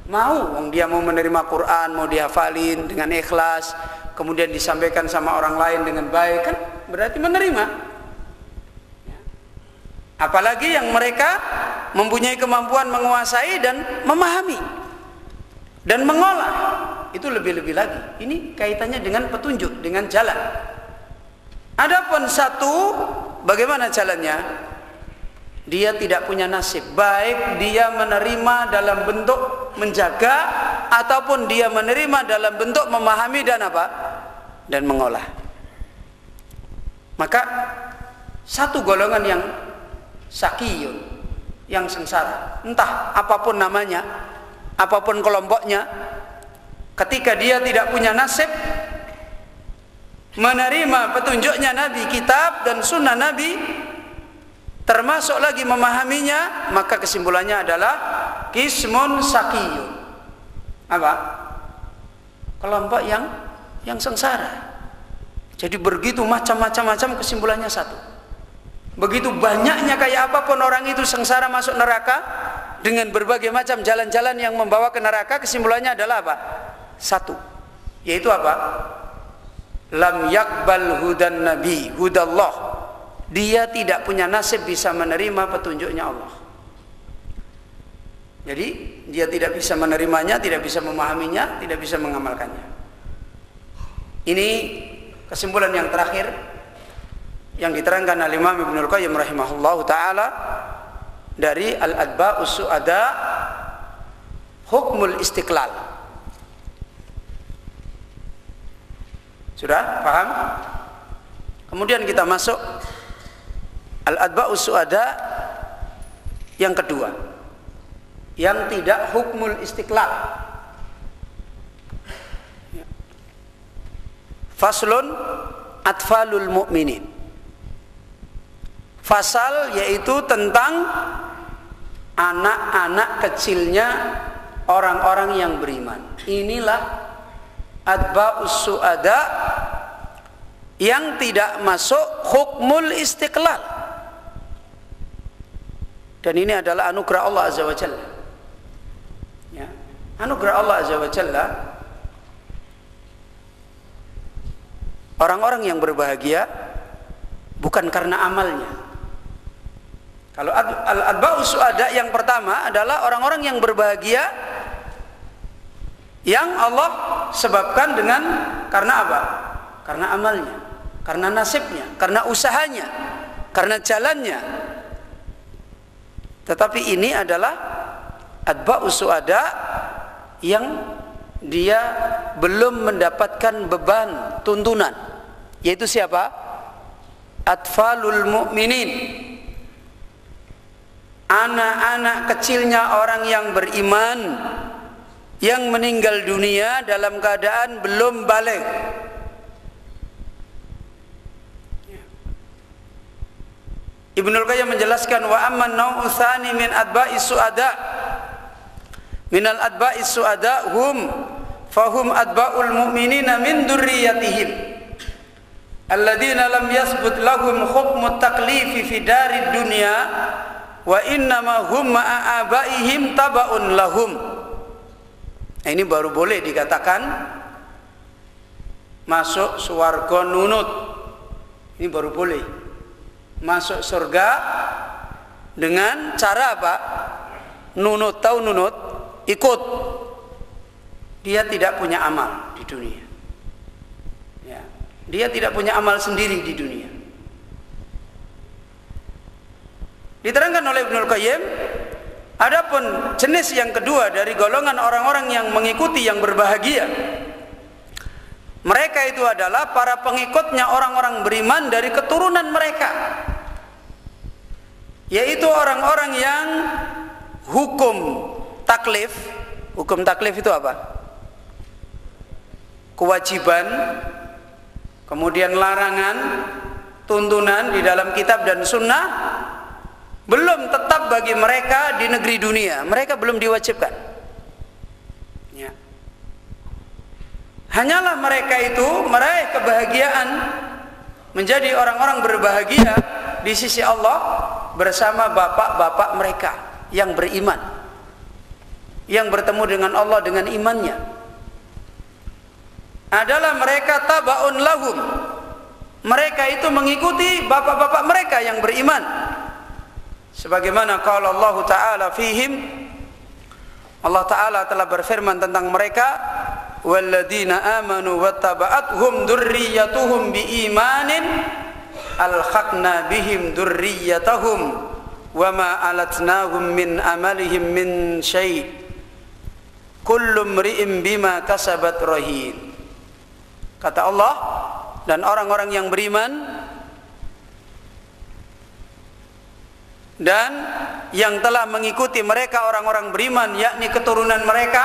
Mau. Dia mau menerima Quran, mau dihafalin dengan ikhlas, kemudian disampaikan sama orang lain dengan baik, kan berarti menerima. Apalagi yang mereka mempunyai kemampuan menguasai dan memahami dan mengolah, itu lebih-lebih lagi. Ini kaitannya dengan petunjuk, dengan jalan. Adapun 1, bagaimana jalannya? Dia tidak punya nasib, baik dia menerima dalam bentuk menjaga ataupun dia menerima dalam bentuk memahami dan apa? Dan mengolah. Maka 1 golongan yang sakiyun, yang sengsara, entah apapun namanya, apapun kelompoknya, ketika dia tidak punya nasib menerima petunjuknya Nabi, kitab dan sunnah Nabi, termasuk lagi memahaminya, maka kesimpulannya adalah kismun sakiyun. Apa? Kelompok yang sengsara. Jadi begitu macam-macam kesimpulannya satu. Begitu banyaknya kayak apapun orang itu sengsara masuk neraka dengan berbagai macam jalan-jalan yang membawa ke neraka, kesimpulannya adalah apa? Satu. Yaitu apa? Lam yakbal hudan nabi, hudallah. Dia tidak punya nasib bisa menerima petunjuknya Allah. Jadi dia tidak bisa menerimanya, tidak bisa memahaminya, tidak bisa mengamalkannya. Ini kesimpulan yang terakhir yang diterangkan oleh Imam Ibnul Qayyim rahimahullahu taala dari Al-Adba'us Su'ada Hukmul Istiqlal. Sudah paham? Kemudian kita masuk Al-Adba'us Su'ada yang kedua, yang tidak hukmul istiqlal. Faslun atfalul mu'minin. Fasal yaitu tentang anak-anak kecilnya orang-orang yang beriman. Inilah Adba'us Su'ada yang tidak masuk hukmul istiqlal. Dan ini adalah anugerah Allah Azza wa Jalla. Ya. Anugerah Allah Azza wa Jalla. Orang-orang yang berbahagia bukan karena amalnya. Kalau Al-Adba'us Su'ada yang pertama adalah orang-orang yang berbahagia yang Allah sebabkan dengan karena apa? Karena amalnya, karena nasibnya, karena usahanya, karena jalannya. Tetapi ini adalah Adba'us Su'ada yang dia belum mendapatkan beban tuntunan, yaitu siapa? Atfalul mu'minin, anak-anak kecilnya orang yang beriman yang meninggal dunia dalam keadaan belum baligh. Ibnul Qayyim menjelaskan wa amman nau'u tsani min adba'is su'ada minal adba'is su'ada hum fahum adba'ul mu'minina min dzurriyyatihim alladzina lam yasbut lahum hukmut taklifi fi darid dunya wa innama hum ma'a abaihim taba'un lahum. Nah, ini baru boleh dikatakan masuk swarga nunut. Ini baru boleh masuk surga dengan cara apa? Nunut. Tahu nunut? Ikut. Dia tidak punya amal di dunia. Ya. Dia tidak punya amal sendiri di dunia. Diterangkan oleh Ibnul Qayyim, adapun jenis yang kedua dari golongan orang-orang yang mengikuti yang berbahagia, mereka itu adalah para pengikutnya orang-orang beriman dari keturunan mereka, yaitu orang-orang yang hukum taklif. Hukum taklif itu apa? Kewajiban, kemudian larangan, tuntunan di dalam kitab dan sunnah belum tetap bagi mereka di negeri dunia. Mereka belum diwajibkan. Ya. Hanyalah mereka itu meraih kebahagiaan, menjadi orang-orang berbahagia di sisi Allah bersama bapak-bapak mereka yang beriman, yang bertemu dengan Allah dengan imannya. Adalah mereka tabaun lahum. Mereka itu mengikuti bapak-bapak mereka yang beriman. Sebagaimana qala Allah Ta'ala fihim, Allah Ta'ala telah berfirman tentang mereka, walladzina amanu wattaba'athum dzurriyyatuhum biimanin alhaqna bihim dzurriyyatahum wama alatnahum min amalihim min syai' kullu imri'in bima kasabat rahin. Kata Allah, dan orang-orang yang beriman dan yang telah mengikuti mereka orang-orang beriman, yakni keturunan mereka,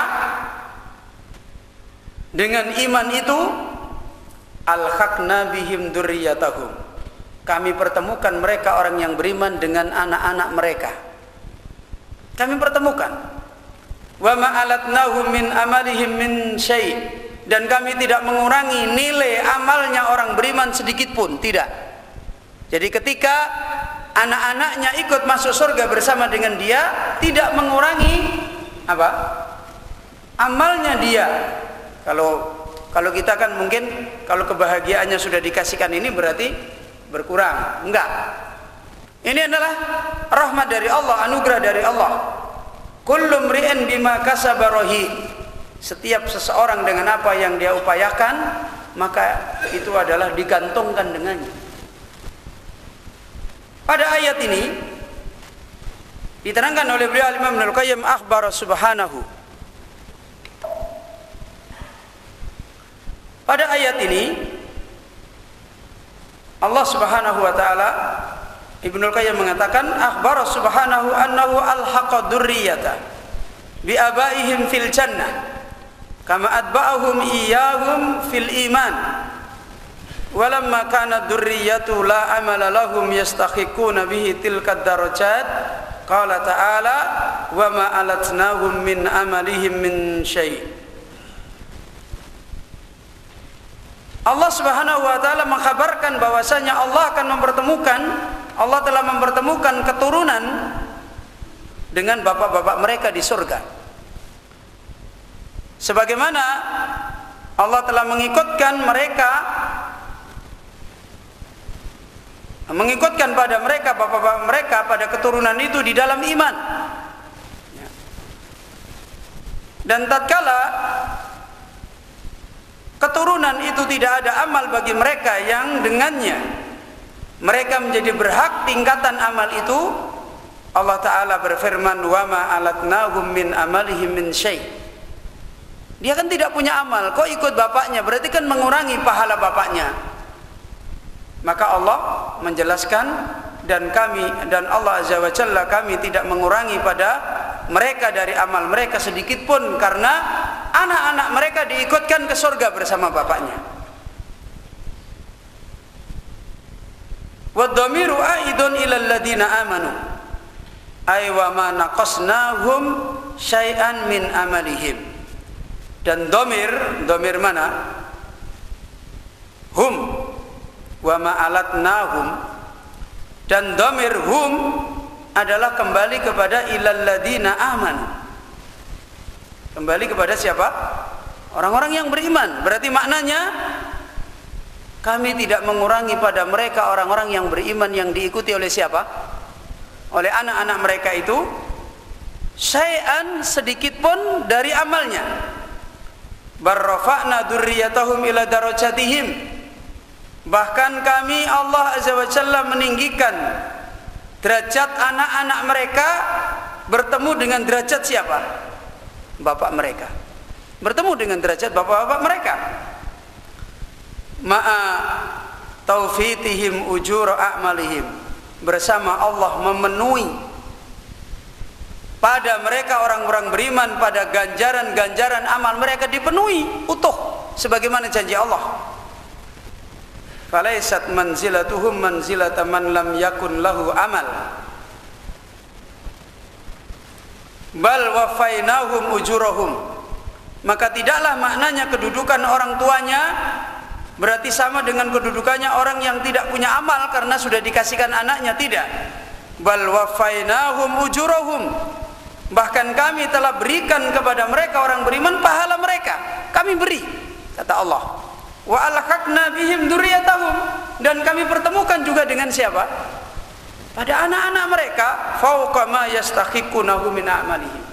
dengan iman itu alhaqna bihim dzurriyyatahum, kami pertemukan mereka orang yang beriman dengan anak-anak mereka. Kami pertemukan. Wa ma alatnahum min amalihim min syai', dan kami tidak mengurangi nilai amalnya orang beriman sedikit pun, tidak. Jadi ketika anak-anaknya ikut masuk surga bersama dengan dia, tidak mengurangi apa? Amalnya dia. Kalau kita kan mungkin kalau kebahagiaannya sudah dikasihkan ini berarti berkurang. Enggak. Ini adalah rahmat dari Allah, anugerah dari Allah. Kullu mri'in bima kasaba rahin. Setiap seseorang dengan apa yang dia upayakan, maka itu adalah digantungkan dengannya. Pada ayat ini diterangkan oleh beliau Imam Ibnul Qayyim akhbar subhanahu. Pada ayat ini Allah Subhanahu wa taala, Ibnul Qayyim mengatakan akhbar subhanahu annahu alhaqa dzurriyyata bi abaihim fil jannah kama atba'ahum iyyahum fil iman walamma kana dzurriyyatu la amala lahum yastahiquna bihi tilka darajat qala ta'ala wa ma alatnahum min amalihim min syai'. Allah Subhanahu wa taala mengkhabarkan bahwasanya Allah telah mempertemukan keturunan dengan bapak-bapak mereka di surga. Sebagaimana Allah telah mengikutkan pada mereka bapak-bapak mereka pada keturunan itu di dalam iman. Dan tatkala keturunan itu tidak ada amal bagi mereka yang dengannya mereka menjadi berhak tingkatan amal itu, Allah Ta'ala berfirman wa ma alatnahum min amalihim min syai'. Dia kan tidak punya amal, kok ikut bapaknya, berarti kan mengurangi pahala bapaknya. Maka Allah menjelaskan dan Allah Azza wa Jalla, kami tidak mengurangi pada mereka dari amal mereka sedikit pun, karena anak-anak mereka diikutkan ke surga bersama bapaknya. Wa dhamiru aidun ilal ladina amanu ay wa ma naqasnahum syai'an min amalihim. Dan dhamir mana? Hum wa ma alatnahum. Dan dhamir hum adalah kembali kepada ilal ladina amanu. Kembali kepada siapa? Orang-orang yang beriman. Berarti maknanya kami tidak mengurangi pada mereka orang-orang yang beriman yang diikuti oleh siapa? Oleh anak-anak mereka itu syai'an sedikit pun dari amalnya. Barrafa'na dzurriyyatahum ila darajatihim. Bahkan kami Allah Azza wa Jalla meninggikan derajat anak-anak mereka bertemu dengan derajat siapa? Bapak mereka. Bertemu dengan derajat bapak-bapak mereka. Ma'a taufitihim ujura a'malihim. Bersama Allah memenuhi pada mereka orang-orang beriman, pada ganjaran-ganjaran amal mereka dipenuhi utuh sebagaimana janji Allah. Falaisat manzilatuhum manzilata man lam yakun lahu amal bal wafainahum ujurahum. Maka tidaklah maknanya kedudukan orang tuanya berarti sama dengan kedudukannya orang yang tidak punya amal karena sudah dikasihkan anaknya, tidak. Bal wafainahum ujurahum. Bahkan kami telah berikan kepada mereka orang beriman pahala mereka. Kami beri, kata Allah. Wa alhaqna bihim dzurriyyatahum. Dan kami pertemukan juga dengan siapa? Pada anak-anak mereka, fauqa ma yastahiqunahu min a'malihim.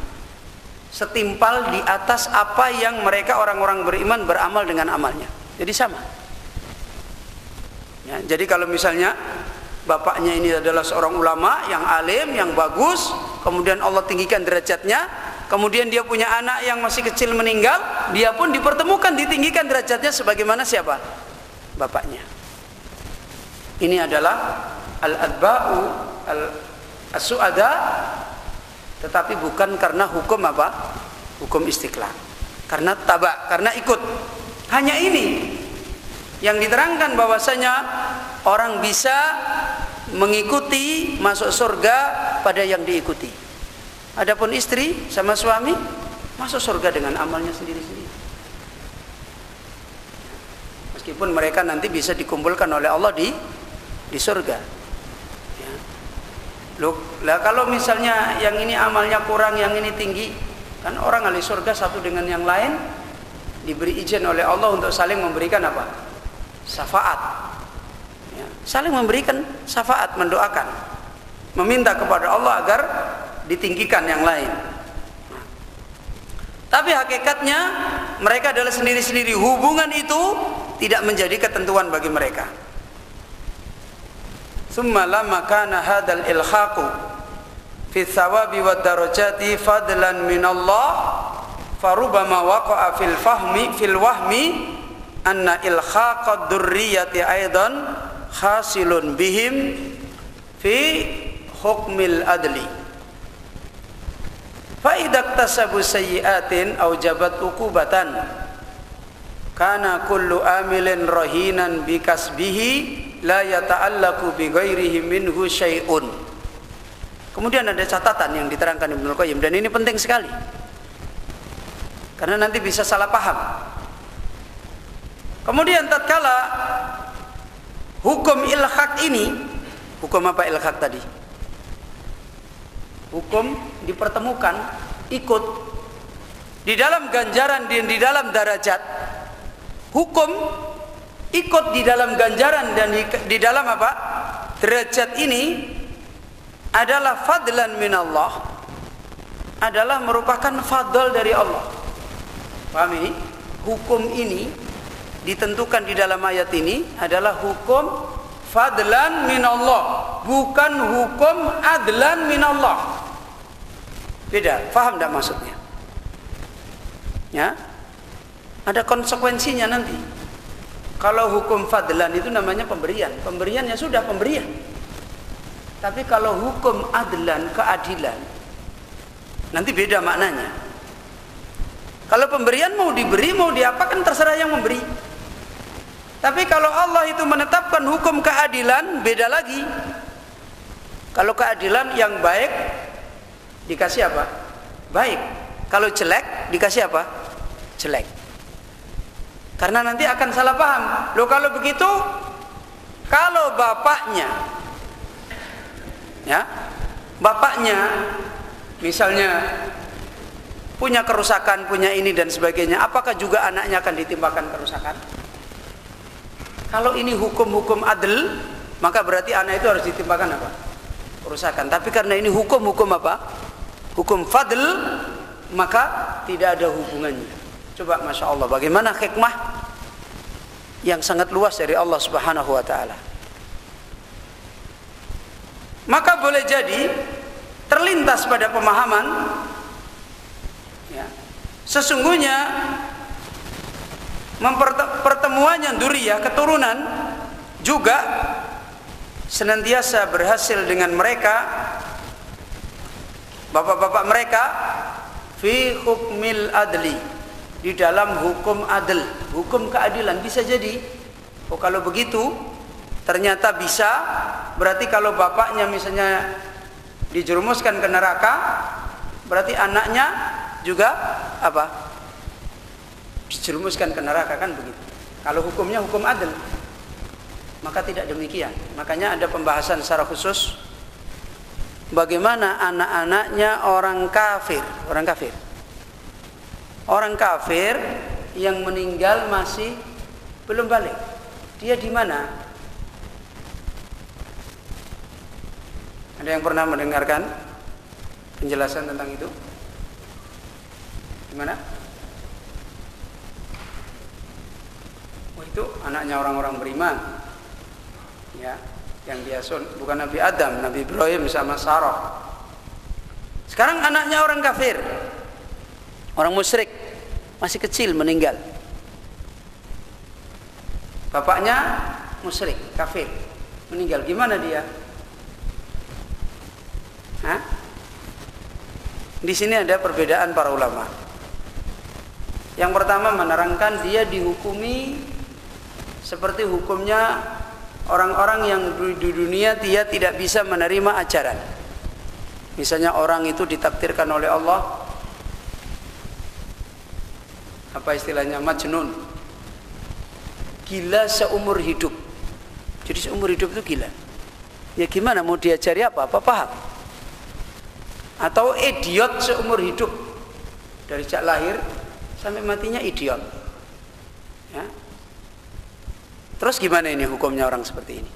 Setimpal di atas apa yang mereka orang-orang beriman beramal dengan amalnya. Jadi sama. Ya, jadi kalau misalnya bapaknya ini adalah seorang ulama yang alim, yang bagus, kemudian Allah tinggikan derajatnya, kemudian dia punya anak yang masih kecil meninggal, dia pun dipertemukan, ditinggikan derajatnya sebagaimana siapa? Bapaknya. Ini adalah al-adba'u as-su'ada, tetapi bukan karena hukum apa? Hukum istiqlal. Karena tabak, karena ikut. Hanya ini yang diterangkan bahwasanya orang bisa mengikuti masuk surga pada yang diikuti. Adapun istri sama suami masuk surga dengan amalnya sendiri-sendiri. meskipun mereka nanti bisa dikumpulkan oleh Allah di surga. Ya. Loh, lah kalau misalnya yang ini amalnya kurang, yang ini tinggi, kan orang ahli surga satu dengan yang lain diberi izin oleh Allah untuk saling memberikan apa? Syafaat. Ya. Saling memberikan syafaat, mendoakan, meminta kepada Allah agar ditinggikan yang lain. Tapi hakikatnya mereka adalah sendiri-sendiri. Hubungan itu tidak menjadi ketentuan bagi mereka. Summa lamma kana hadzal ilhaqu fi thawabi wad darajati fadlan min Allah farubama waqa'a fil wahmi anna ilhaqad durriyati aidan hasilun bihim fi hukmil adli. Fa idza iktasabu sayyi'atin aujabat uqubatan kana kullu amilin rahinan bi kasbihi la yata'allaqu bi ghairihi minhu syai'un. Kemudian ada catatan yang diterangkan Ibnu Qayyim, dan ini penting sekali karena nanti bisa salah paham. Kemudian tatkala hukum ilhaq ini, hukum apa ilhaq tadi? Hukum dipertemukan, ikut di dalam ganjaran dan di dalam derajat. Hukum ikut di dalam ganjaran dan di dalam apa? Derajat ini adalah fadlan minallah, adalah merupakan fadl dari Allah. Paham ini? Hukum ini ditentukan di dalam ayat ini adalah hukum fadlan minallah, bukan hukum adlan minallah. Beda, paham tidak maksudnya? Ya, ada konsekuensinya nanti. Kalau hukum fadlan itu namanya pemberian, pemberian ya sudah pemberian. Tapi kalau hukum adlan, keadilan, nanti beda maknanya. Kalau pemberian mau diberi, mau diapakan terserah yang memberi. Tapi kalau Allah itu menetapkan hukum keadilan, beda lagi. Kalau keadilan yang baik dikasih apa? Baik. Kalau jelek dikasih apa? Jelek. Karena nanti akan salah paham. Loh kalau begitu, kalau bapaknya, ya, bapaknya misalnya punya kerusakan, punya ini dan sebagainya, apakah juga anaknya akan ditimpakan kerusakan? Kalau ini hukum-hukum adil, maka berarti anak itu harus ditimpakan apa? Kerusakan. Tapi karena ini hukum-hukum apa? Hukum fadl, maka tidak ada hubungannya. Coba Masya Allah, bagaimana hikmah yang sangat luas dari Allah Subhanahu wa ta'ala. Maka boleh jadi terlintas pada pemahaman, ya, sesungguhnya pertemuannya duriyah, keturunan, juga senantiasa berhasil dengan mereka, bapak-bapak mereka, fi hukmil adli, di dalam hukum adil, hukum keadilan. Bisa jadi, oh kalau begitu ternyata bisa, berarti kalau bapaknya misalnya dijerumuskan ke neraka, berarti anaknya juga apa? Dijerumuskan ke neraka, kan begitu. Kalau hukumnya hukum adil, maka tidak demikian. Makanya ada pembahasan secara khusus bagaimana anak-anaknya orang kafir, orang kafir yang meninggal masih belum balik, dia di mana? Ada yang pernah mendengarkan penjelasan tentang itu? Di mana? Oh, itu anaknya orang-orang beriman, ya, yang dia bukan Nabi Adam, Nabi Ibrahim sama Sarah. Sekarang anaknya orang kafir, orang musyrik, masih kecil meninggal. Bapaknya musyrik, kafir, meninggal. Gimana dia? Hah? Di sini ada perbedaan para ulama. Yang pertama menerangkan dia dihukumi seperti hukumnya orang-orang yang di dunia dia tidak bisa menerima ajaran. Misalnya orang itu ditakdirkan oleh Allah, apa istilahnya, majnun, gila seumur hidup. Jadi seumur hidup itu gila. Ya gimana mau diajari apa paham. Atau idiot seumur hidup, dari sejak lahir sampai matinya idiot. Ya. Terus gimana ini hukumnya orang seperti ini?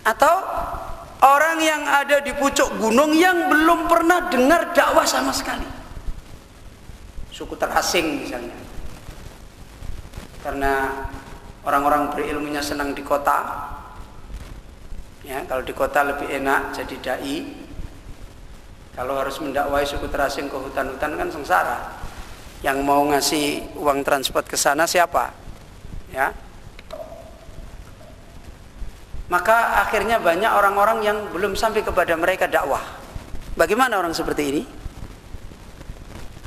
Atau orang yang ada di pucuk gunung yang belum pernah dengar dakwah sama sekali, suku terasing misalnya, karena orang-orang berilmunya senang di kota. Ya, kalau di kota lebih enak jadi dai. Kalau harus mendakwai suku terasing ke hutan-hutan kan sengsara. Yang mau ngasih uang transport ke sana siapa? Ya. Maka akhirnya banyak orang-orang yang belum sampai kepada mereka dakwah. Bagaimana orang seperti ini?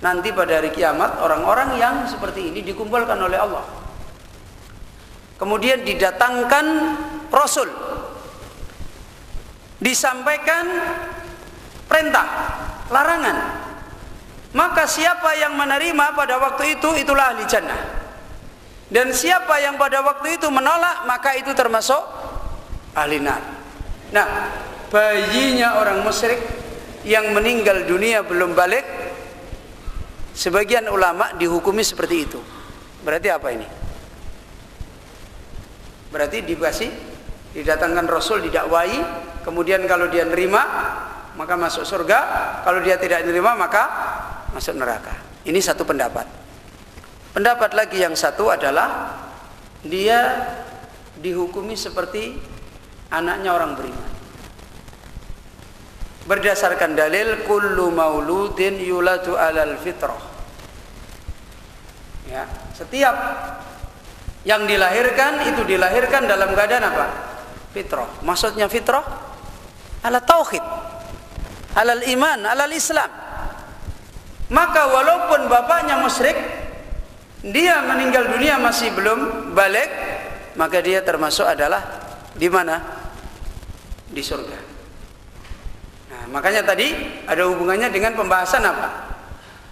Nanti pada hari kiamat orang-orang yang seperti ini dikumpulkan oleh Allah. Kemudian didatangkan Rasul, disampaikan perintah, larangan. Maka siapa yang menerima pada waktu itu, itulah ahli jannah. Dan siapa yang pada waktu itu menolak, maka itu termasuk ahli nar. Nah, bayinya orang musyrik yang meninggal dunia belum balik, sebagian ulama dihukumi seperti itu. Berarti apa ini? Berarti didatangkan Rasul, didakwai, kemudian kalau dia nerima maka masuk surga, kalau dia tidak nerima maka masuk neraka. Ini satu pendapat. Pendapat lagi yang satu adalah dia dihukumi seperti anaknya orang beriman. Berdasarkan dalil kullu mauludin yuladu alal fitrah. Ya, setiap yang dilahirkan itu dilahirkan dalam keadaan apa? Fitrah. Maksudnya fitrah ala tauhid, alal iman, alal Islam. Maka walaupun bapaknya musyrik, dia meninggal dunia masih belum balik, maka dia termasuk adalah di mana? Di surga. Nah, makanya tadi ada hubungannya dengan pembahasan apa?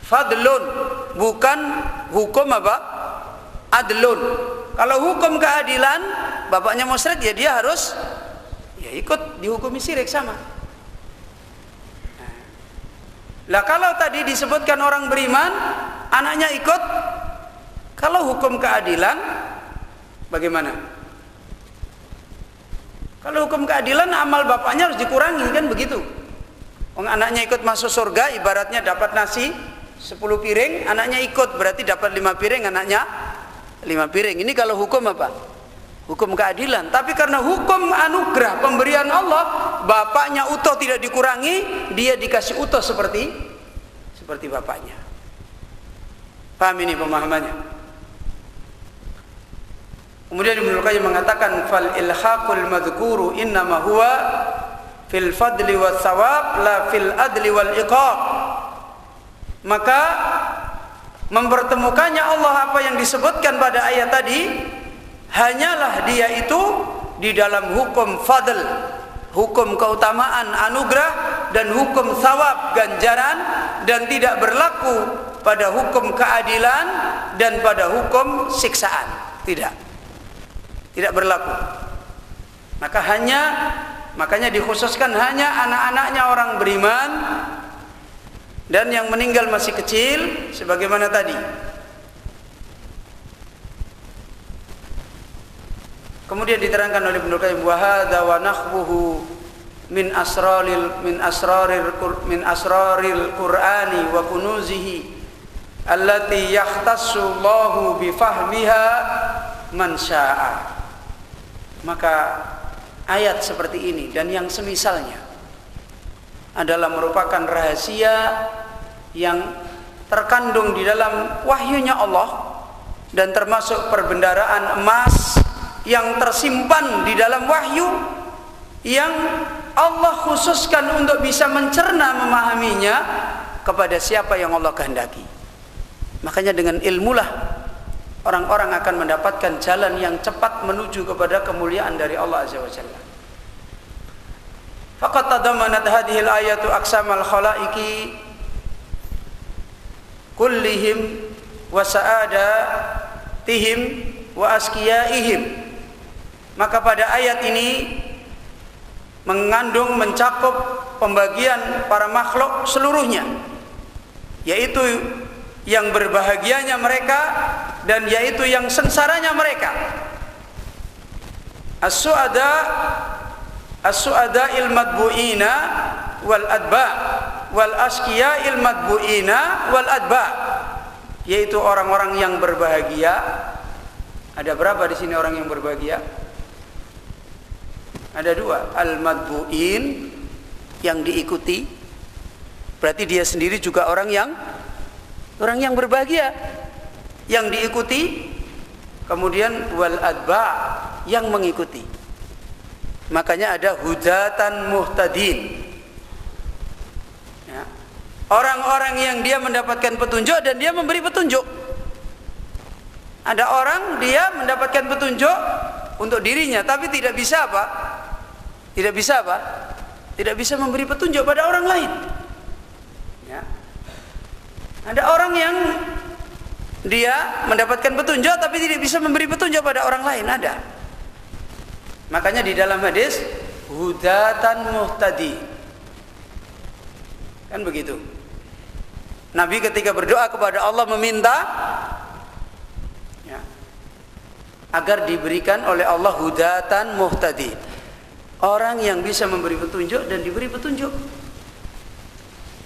Fadlun, bukan hukum apa? Adlun. Kalau hukum keadilan, bapaknya musyrik ya dia harus ya ikut dihukumi syirik sama. Lah kalau tadi disebutkan orang beriman, anaknya ikut, kalau hukum keadilan bagaimana? Kalau hukum keadilan amal bapaknya harus dikurangi, kan begitu. Anaknya ikut masuk surga, ibaratnya dapat nasi 10 piring, anaknya ikut berarti dapat 5 piring, anaknya 5 piring. Ini kalau hukum apa? Hukum keadilan. Tapi karena hukum anugerah pemberian Allah, bapaknya utuh tidak dikurangi, dia dikasih utuh seperti bapaknya. Paham ini pemahamannya? Kemudian Ibnu Qayyim mengatakan fal ilhaqul madhkuru innama huwa fil fadli was thawab la fil adli wal iqab. Maka mempertemukannya Allah apa yang disebutkan pada ayat tadi hanyalah dia itu di dalam hukum fadl, hukum keutamaan anugerah, dan hukum thawab ganjaran, dan tidak berlaku pada hukum keadilan dan pada hukum siksaan. Tidak berlaku. Makanya dikhususkan hanya anak-anaknya orang beriman dan yang meninggal masih kecil, sebagaimana tadi. Kemudian diterangkan oleh Ibnu Qayyim wa hadza wa nakhbuhu min asraril Qur'ani wa kunuzihi allati yahtassu Allahu bi fahmiha man syaa. Maka ayat seperti ini dan yang semisalnya adalah merupakan rahasia yang terkandung di dalam wahyunya Allah dan termasuk perbendaharaan emas yang tersimpan di dalam wahyu yang Allah khususkan untuk bisa mencerna memahaminya kepada siapa yang Allah kehendaki. Makanya dengan ilmulah orang-orang akan mendapatkan jalan yang cepat menuju kepada kemuliaan dari Allah Azza wa Jalla. Faqad tadammanat hadhil ayatu aqsamal khalaiqi kullihim wa sa'adatihim wa askiyaihim. Maka pada ayat ini mengandung, mencakup pembagian para makhluk seluruhnya, yaitu yang berbahagianya mereka dan yaitu yang sengsaranya mereka. As-su'ada il-madbu'ina wal adba wal asqiya il-madbu'ina wal adba, yaitu orang-orang yang berbahagia. Ada berapa di sini orang yang berbahagia? Ada dua. Al-madbu'in, yang diikuti, berarti dia sendiri juga orang yang berbahagia, yang diikuti. Kemudian wal adba, yang mengikuti. Makanya ada hudatan muhtadin, ya. Orang-orang yang dia mendapatkan petunjuk dan dia memberi petunjuk. Ada orang dia mendapatkan petunjuk untuk dirinya, tapi tidak bisa apa? Tidak bisa memberi petunjuk pada orang lain, ya. Ada orang yang dia mendapatkan petunjuk tapi tidak bisa memberi petunjuk pada orang lain, ada. Makanya di dalam hadis hudatan muhtadi, kan begitu. Nabi ketika berdoa kepada Allah meminta, ya, agar diberikan oleh Allah hudatan muhtadi, orang yang bisa memberi petunjuk dan diberi petunjuk.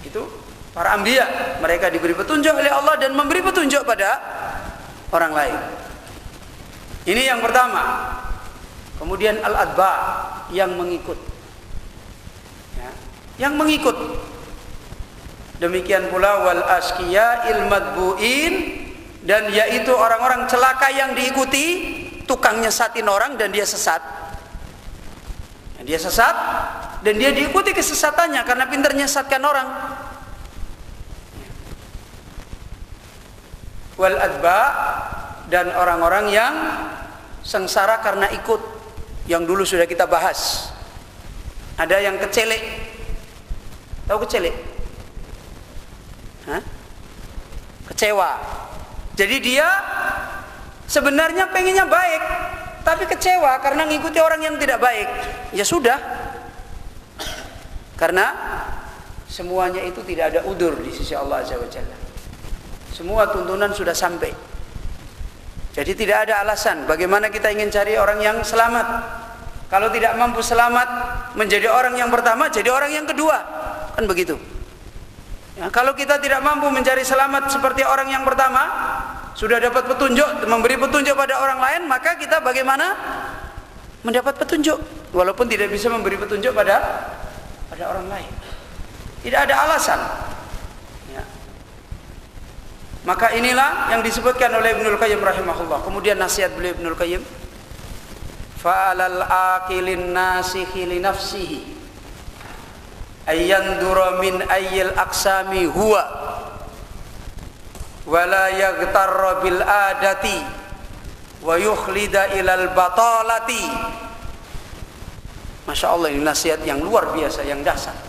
Itu para anbiya, mereka diberi petunjuk oleh Allah dan memberi petunjuk pada orang lain. Ini yang pertama. Kemudian al-adba, yang mengikut, ya, yang mengikut. Demikian pula wal asqiya il madbu'in, dan yaitu orang-orang celaka yang diikuti, tukang nyesatin orang dan dia sesat. Dia sesat dan dia diikuti kesesatannya karena pintar nyesatkan orang. Wal adba, dan orang-orang yang sengsara karena ikut, yang dulu sudah kita bahas. Ada yang kecelek. Tahu kecelek? Hah? Kecewa. Jadi dia sebenarnya pengennya baik, tapi kecewa karena ngikuti orang yang tidak baik. Ya sudah. Karena semuanya itu tidak ada udzur di sisi Allah Azza wa Jalla. Semua tuntunan sudah sampai. Jadi tidak ada alasan bagaimana kita ingin cari orang yang selamat. Kalau tidak mampu selamat menjadi orang yang pertama, jadi orang yang kedua. Kan begitu. Ya, kalau kita tidak mampu mencari selamat seperti orang yang pertama, sudah dapat petunjuk, memberi petunjuk pada orang lain, maka kita bagaimana mendapat petunjuk walaupun tidak bisa memberi petunjuk pada orang lain. Tidak ada alasan. Ya. Maka inilah yang disebutkan oleh Ibnul Qayyim rahimahullah. Kemudian nasihat beliau Ibnul Qayyim, fa'alal aqilin nasikhi li nafsihi ayyandura min ayyil aqsami huwa wala yaghtarra bil adati wa yukhlida ilal batalati. Masya Allah, ini nasihat yang luar biasa, yang dasar.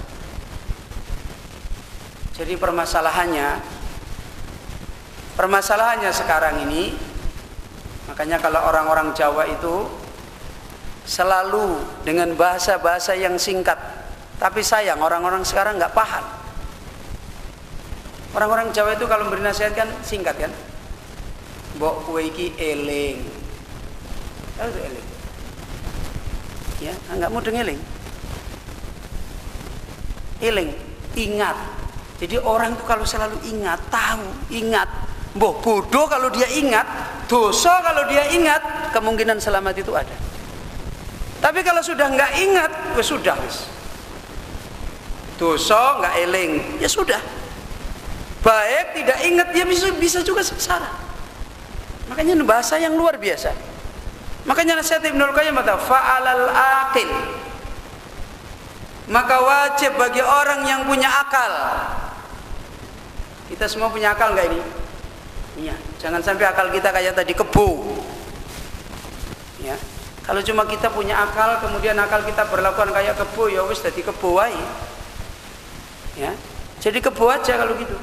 Jadi permasalahannya sekarang ini, makanya kalau orang-orang Jawa itu selalu dengan bahasa-bahasa yang singkat, tapi sayang orang-orang sekarang nggak paham. Orang-orang Jawa itu kalau beri nasihat kan singkat kan, mbok kowe iki eling, itu eling, ya nggak mudeng eling, ingat. Jadi orang itu kalau selalu ingat, tahu, ingat, mbok bodoh kalau dia ingat, dosa kalau dia ingat, kemungkinan selamat itu ada. Tapi kalau sudah nggak ingat, ya sudah, dosa nggak eling, ya sudah. Baik tidak ingat, dia bisa juga sengsara. Makanya bahasa yang luar biasa. Makanya nasihat Ibnul Qayyim kata fa'alal aqil, maka wajib bagi orang yang punya akal. Kita semua punya akal nggak ini? Iya. Jangan sampai akal kita kayak tadi kebo. Ya. Kalau cuma kita punya akal, kemudian akal kita berlakuan kayak kebo, ya wis jadi kebo wae. Ya. Jadi kebo aja kalau gitu.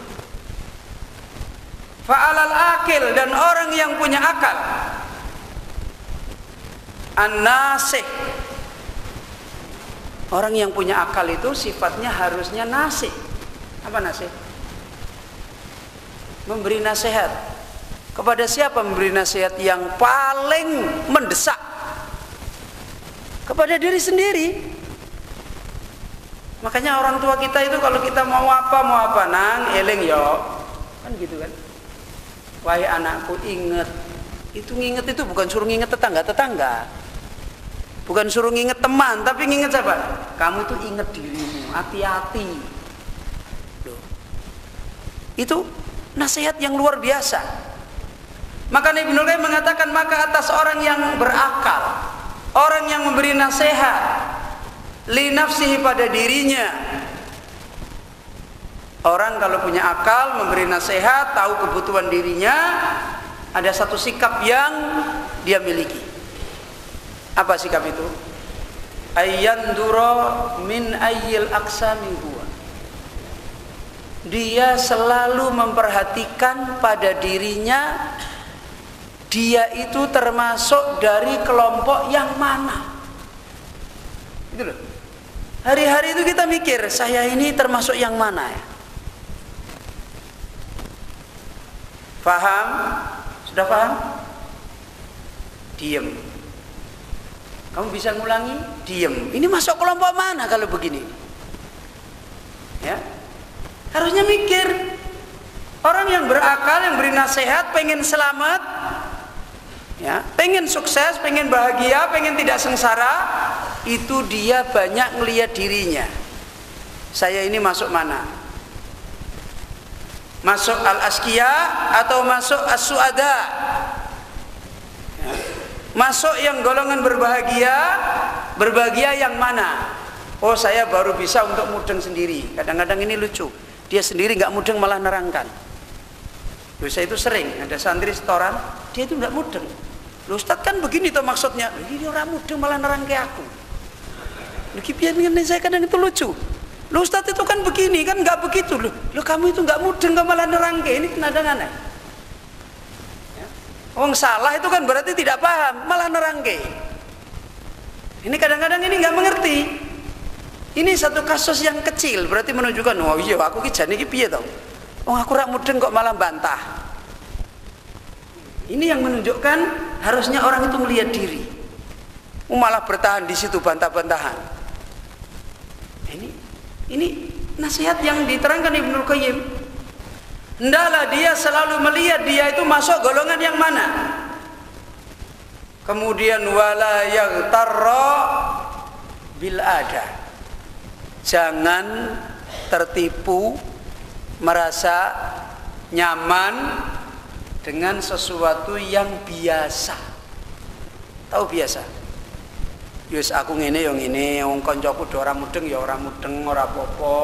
Fa'alal aqil, dan orang yang punya akal An-nasih. Orang yang punya akal itu sifatnya harusnya nasih. Apa nasih? Memberi nasihat. Kepada siapa memberi nasihat yang paling mendesak? Kepada diri sendiri. Makanya orang tua kita itu kalau kita mau apa nang eling yo. Kan gitu kan. Wahai anakku, ingat. Itu nginget itu bukan suruh nginget tetangga-tetangga. Bukan suruh nginget teman, tapi nginget siapa? Kamu tuh inget dirimu, hati-hati. Loh. Itu nasihat yang luar biasa. Maka Ibnu Qayyim mengatakan, maka atas orang yang berakal, orang yang memberi nasihat li nafsihi pada dirinya. Orang kalau punya akal memberi nasihat, tahu kebutuhan dirinya, ada satu sikap yang dia miliki. Apa sikap itu? Ayyandura min ayyil aqsami huwa. Dia selalu memperhatikan pada dirinya, dia itu termasuk dari kelompok yang mana. Itu loh. Hari-hari itu kita mikir, saya ini termasuk yang mana ya? Paham? Sudah paham? Diam. Kamu bisa ngulangi? Diam. Ini masuk kelompok mana kalau begini? Ya. Harusnya mikir. Orang yang berakal, yang beri nasihat, pengen selamat, ya, pengen sukses, pengen bahagia, pengen tidak sengsara, itu dia banyak ngelihat dirinya. Saya ini masuk mana? Masuk al-asqiya atau masuk as-suada? Ya. Masuk yang golongan berbahagia, berbahagia yang mana? Oh, saya baru bisa untuk mudeng sendiri. Kadang-kadang ini lucu. Dia sendiri nggak mudeng malah nerangkan. Loh, saya itu sering ada santri setoran, dia itu nggak mudeng. Loh, Ustaz kan begini tuh maksudnya. Ini orang mudeng malah nerang ke aku. Loh, biar saya kadang itu lucu. Loh, Ustaz itu kan begini, kan nggak begitu. Loh, kamu itu nggak mudeng nggak malah nerang ke. Ini kadang aneh. Ya. Orang salah itu kan berarti tidak paham, malah nerang ke. Ini kadang-kadang ini nggak mengerti. Ini satu kasus yang kecil, berarti menunjukkan, oh iya aku kijane iki piye to? Oh aku rak mudeng kok malah bantah. Ini yang menunjukkan harusnya orang itu melihat diri. Malah bertahan di situ bantah-bantahan. Ini nasihat yang diterangkan Ibnu Qayyim. Hendaklah dia selalu melihat dia itu masuk golongan yang mana. Kemudian wala yaghtarra bil ada. Jangan tertipu, merasa nyaman dengan sesuatu yang biasa. Tahu biasa? Yus aku ngene yo ngene, wong kancaku do ora mudeng ya ora mudeng, ora apa-apa.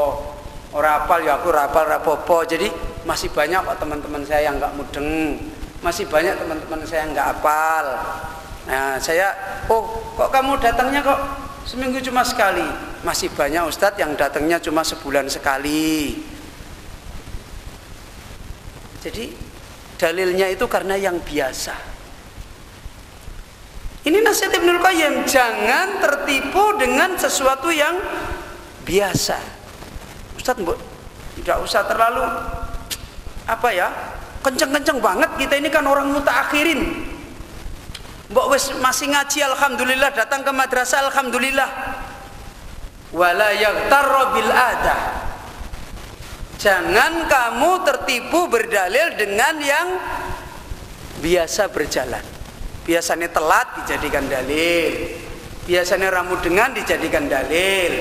Ora apal ya aku ora apal ora apa-apa. Jadi masih banyak kok teman-teman saya yang enggak mudeng. Masih banyak teman-teman saya yang enggak apal. Nah, saya, oh kok kamu datangnya kok seminggu cuma sekali? Masih banyak Ustadz yang datangnya cuma sebulan sekali. Jadi dalilnya itu karena yang biasa. Ini nasihat Ibnu Qayyim, jangan tertipu dengan sesuatu yang biasa. Ustadz, tidak usah terlalu apa ya, kenceng-kenceng banget, kita ini kan orang mutaakhirin. Mbok wis masih ngaji alhamdulillah, datang ke madrasah alhamdulillah. Wala yaghtarra bil ada. Jangan kamu tertipu berdalil dengan yang biasa berjalan. Biasanya telat dijadikan dalil, biasanya ramu dengan dijadikan dalil,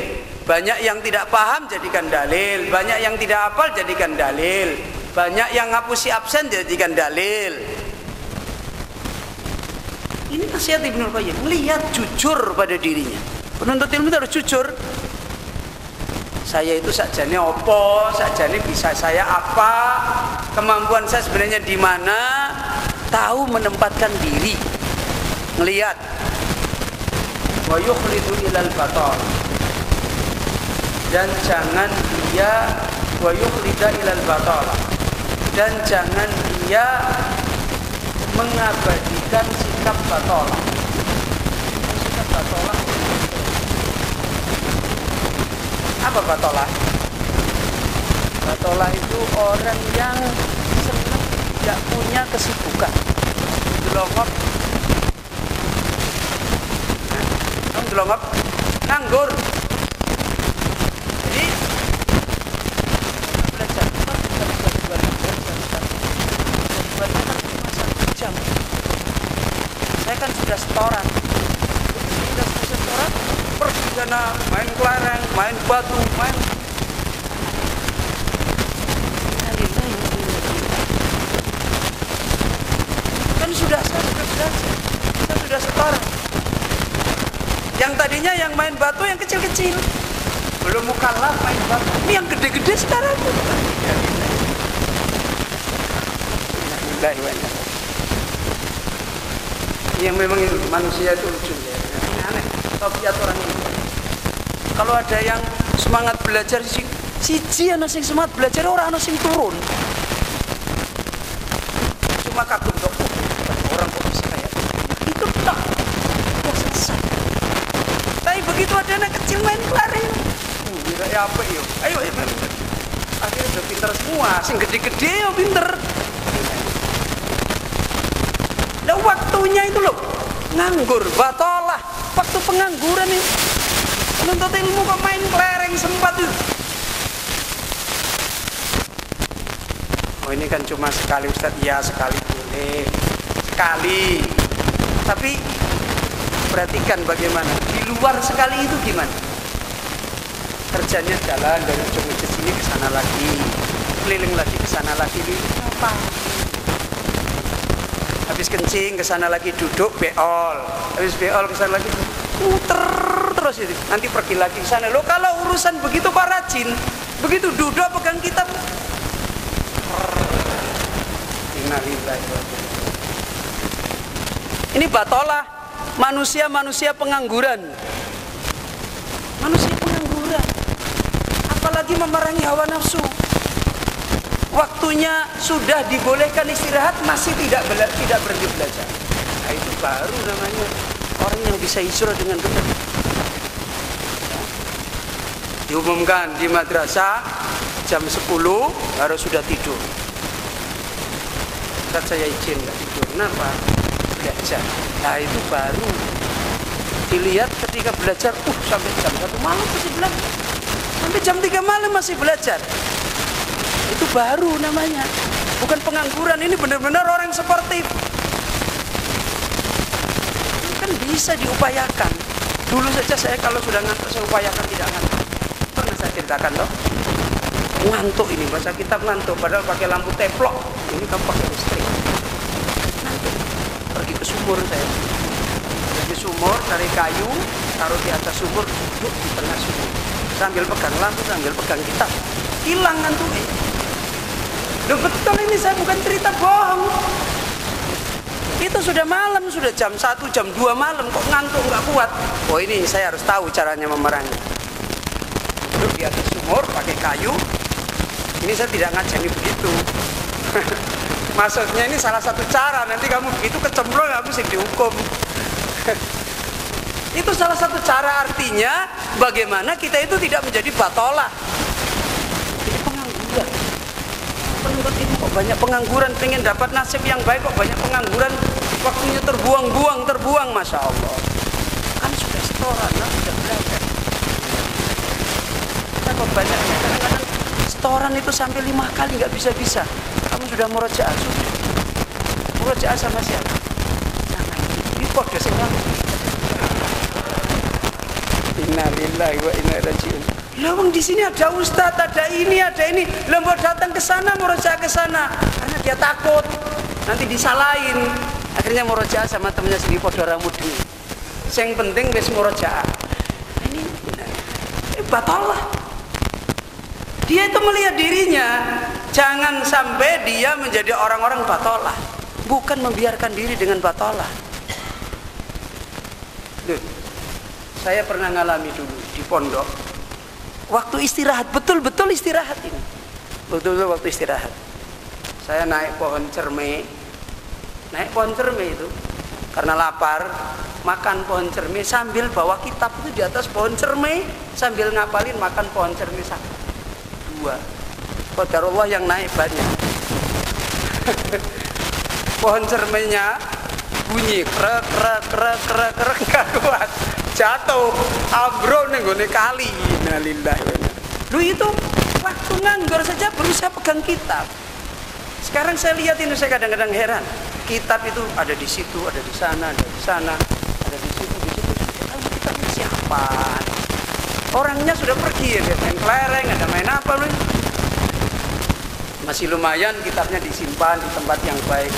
banyak yang tidak paham jadikan dalil, banyak yang tidak hafal jadikan dalil, banyak yang ngapusi absen jadikan dalil. Ini nasihat Ibnu Qayyim, melihat jujur pada dirinya. Penuntut ilmu itu harus jujur. Saya itu sakjane opo, sakjane bisa saya apa, kemampuan saya sebenarnya di mana, tahu menempatkan diri, melihat. Wa yukhlidu ilal batal. Dan jangan dia wa yukhlida ilal batal. Dan jangan dia mengabadikan sikap batal. batolah. Apa batolah? Batolah itu orang yang senang tidak punya kesibukan. Delongok. Kamu delongok? Nganggur. Jadi belajar cuma 1 jam. Saya kan sudah setoran. Sudah setoran, pergi sana main kelereng, main batu, main. Kan saya sudah belajar, saya sudah setoran. Yang tadinya yang main batu yang kecil-kecil, belum mukallaf main batu. Ini yang gede-gede sekarang. Yang memang manusia itu lucu ya. Ini aneh. Tabiat orang ini. Kalau ada yang semangat belajar, siji ana sing semangat belajar, orang ana sing turun. Cuma kagum dok. Orang kok bisa kayak itu tak. Kok selesai. Tapi begitu ada anak kecil main kelereng. Ya apa yo? Ayo. Akhirnya udah pintar semua. Sing gede-gede yo pinter. Nah, waktunya itu loh nganggur, batolah. Waktu pengangguran ini menuntut ilmu kok main kelereng sempat itu. Oh ini kan cuma sekali Ustaz. Ya sekali boleh, sekali. Tapi perhatikan bagaimana di luar sekali itu gimana. Kerjanya jalan dari ujung ke sini ke sana lagi, keliling lagi ke sana lagi. Apa? Habis kencing ke sana lagi duduk beol, habis beol ke sana lagi muter terus itu. Nanti pergi lagi ke sana. Lo kalau urusan begitu kok rajin, begitu duduk pegang kitab. Ini batolah manusia pengangguran. Manusia pengangguran. Apalagi memerangi hawa nafsu. Waktunya sudah dibolehkan istirahat, masih tidak berhenti belajar. Nah, itu baru namanya orang yang bisa hijrah dengan benar. Diumumkan di madrasah jam 10 harus sudah tidur. Ustaz saya izin nggak tidur. Kenapa? Belajar. Nah itu baru dilihat ketika belajar. Sampai jam 1 malam masih belajar. Sampai jam 3 malam masih belajar. Itu baru namanya. Bukan pengangguran, ini benar-benar orang sportif. Ini kan bisa diupayakan. Dulu saja saya kalau sudah ngantuk saya upayakan tidak ngantuk. Pernah saya ceritakan toh. Ngantuk ini, baca kitab ngantuk. Padahal pakai lampu teplok. Ini kamu pakai listrik. Ngantuk. Pergi ke sumur saya. Pergi sumur, cari kayu, taruh di atas sumur, duduk di tengah sumur. Sambil pegang lampu, sambil pegang kitab. Hilang ngantuknya. Loh betul ini, saya bukan cerita bohong. Itu sudah malam, sudah jam 1, jam 2 malam, kok ngantuk nggak kuat. Oh ini saya harus tahu caranya memerangi. Duduk di atas sumur, pakai kayu. Ini saya tidak ngajari begitu. Maksudnya ini salah satu cara. Nanti kamu begitu kecemplung, aku sih dihukum. Itu salah satu cara, artinya bagaimana kita itu tidak menjadi batolah. Jadi pengangguran. Penuntut ilmu kok banyak pengangguran, pengen dapat nasib yang baik kok banyak pengangguran, waktunya terbuang, Masya Allah. Kan sudah setoran, sudah belajar. Kita kok banyak, kadang-kadang setoran itu sampai 5 kali nggak bisa-bisa. Kamu sudah murojaah, sudah. Murojaah sama siapa? Ini kode sekarang. Innalillahi wa inna ilaihi raji'un. Lawang di sini ada ustadz, ada ini. Lembut datang ke sana, murojaah ke sana. Karena dia takut nanti disalahin. Akhirnya murojaah sama temannya sendiri podora mudi. Yang penting wis murojaah. Ini batalah. Dia itu melihat dirinya, jangan sampai dia menjadi orang-orang batalah. Bukan membiarkan diri dengan batalah. Saya pernah ngalami dulu di pondok. Waktu istirahat, betul-betul istirahat ini. Betul-betul waktu istirahat. Saya naik pohon cerme. Naik pohon cerme itu karena lapar, makan pohon cermai sambil bawa kitab itu di atas pohon cermai, sambil ngapalin makan pohon cermai satu. Dua. Qadarullah yang naik banyak. Pohon cermainya bunyi krek krek krek krek krek, gak kuat, jatuh ambruk ning gone kali. Innalillahi wa inna. Lu itu waktu nganggur saja berusaha pegang kitab. Sekarang saya lihat ini, saya kadang-kadang heran. Kitab itu ada di situ, ada di sana, ada di sana, ada di situ, di situ. Kitabnya siapa? Orangnya sudah pergi, ada main kelereng, ada main apa lu? Masih lumayan kitabnya disimpan di tempat yang baik.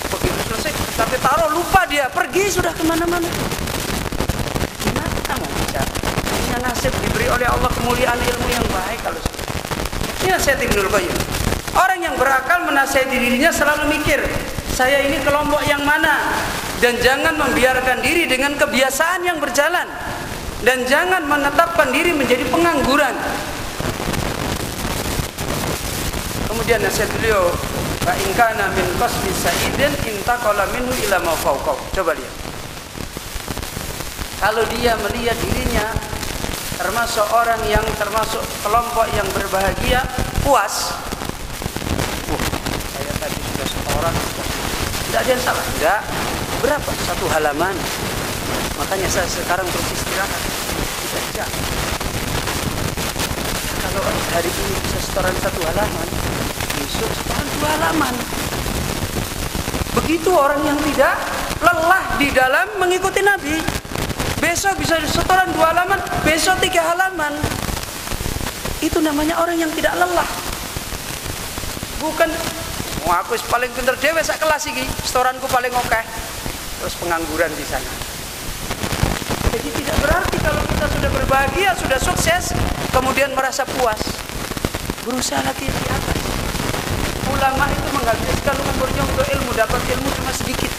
Begitu selesai, kitabnya taruh, lupa dia, pergi sudah kemana-mana. Gimana kamu bisa punya nasib diberi oleh Allah kemuliaan ilmu yang baik kalau ini nasihat Ibnul Qayyim. Orang yang berakal menasihati dirinya selalu mikir, saya ini kelompok yang mana, dan jangan membiarkan diri dengan kebiasaan yang berjalan, dan jangan menetapkan diri menjadi pengangguran. Kemudian nasihat beliau, fa in kana min qasbi sa'idin intaqala minhu ila ma fawqa. Coba lihat. Kalau dia melihat dirinya termasuk orang yang termasuk kelompok yang berbahagia, puas. Saya tadi sudah setoran, tidak ada yang salah. Enggak. Berapa? 1 halaman. Makanya saya sekarang terus istirahat. Tidak. Kalau hari ini bisa setoran 1 halaman, besok setoran 2 halaman. Begitu orang yang tidak lelah di dalam mengikuti Nabi. Besok bisa setoran 2 halaman, besok 3 halaman. Itu namanya orang yang tidak lelah. Bukan, aku paling pinter dewe sak kelas iki, setoranku paling oke. Terus pengangguran di sana. Jadi tidak berarti kalau kita sudah berbahagia, sudah sukses, kemudian merasa puas. Berusaha lagi di atas. Ulama itu menghabiskan umurnya untuk ilmu, dapat ilmu cuma sedikit.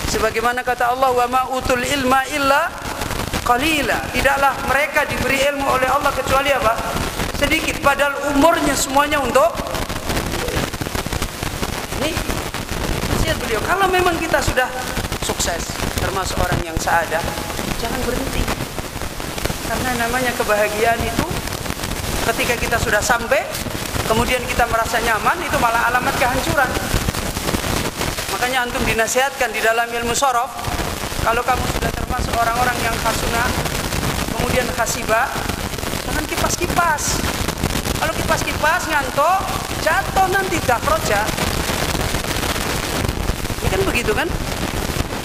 Sebagaimana kata Allah, wa ma utul ilma illa qalila. Tidaklah mereka diberi ilmu oleh Allah kecuali apa? Sedikit. Padahal umurnya semuanya untuk ini. Nasihat beliau, kalau memang kita sudah sukses, termasuk orang yang saadah, jangan berhenti. Karena namanya kebahagiaan itu ketika kita sudah sampai, kemudian kita merasa nyaman, itu malah alamat kehancuran. Makanya antum dinasihatkan di dalam ilmu sorof, kalau kamu sudah termasuk orang-orang yang khasuna, kemudian khasibah, jangan kipas-kipas. Kalau kipas-kipas ngantuk, jatuh nanti dakroja. Ini kan begitu kan?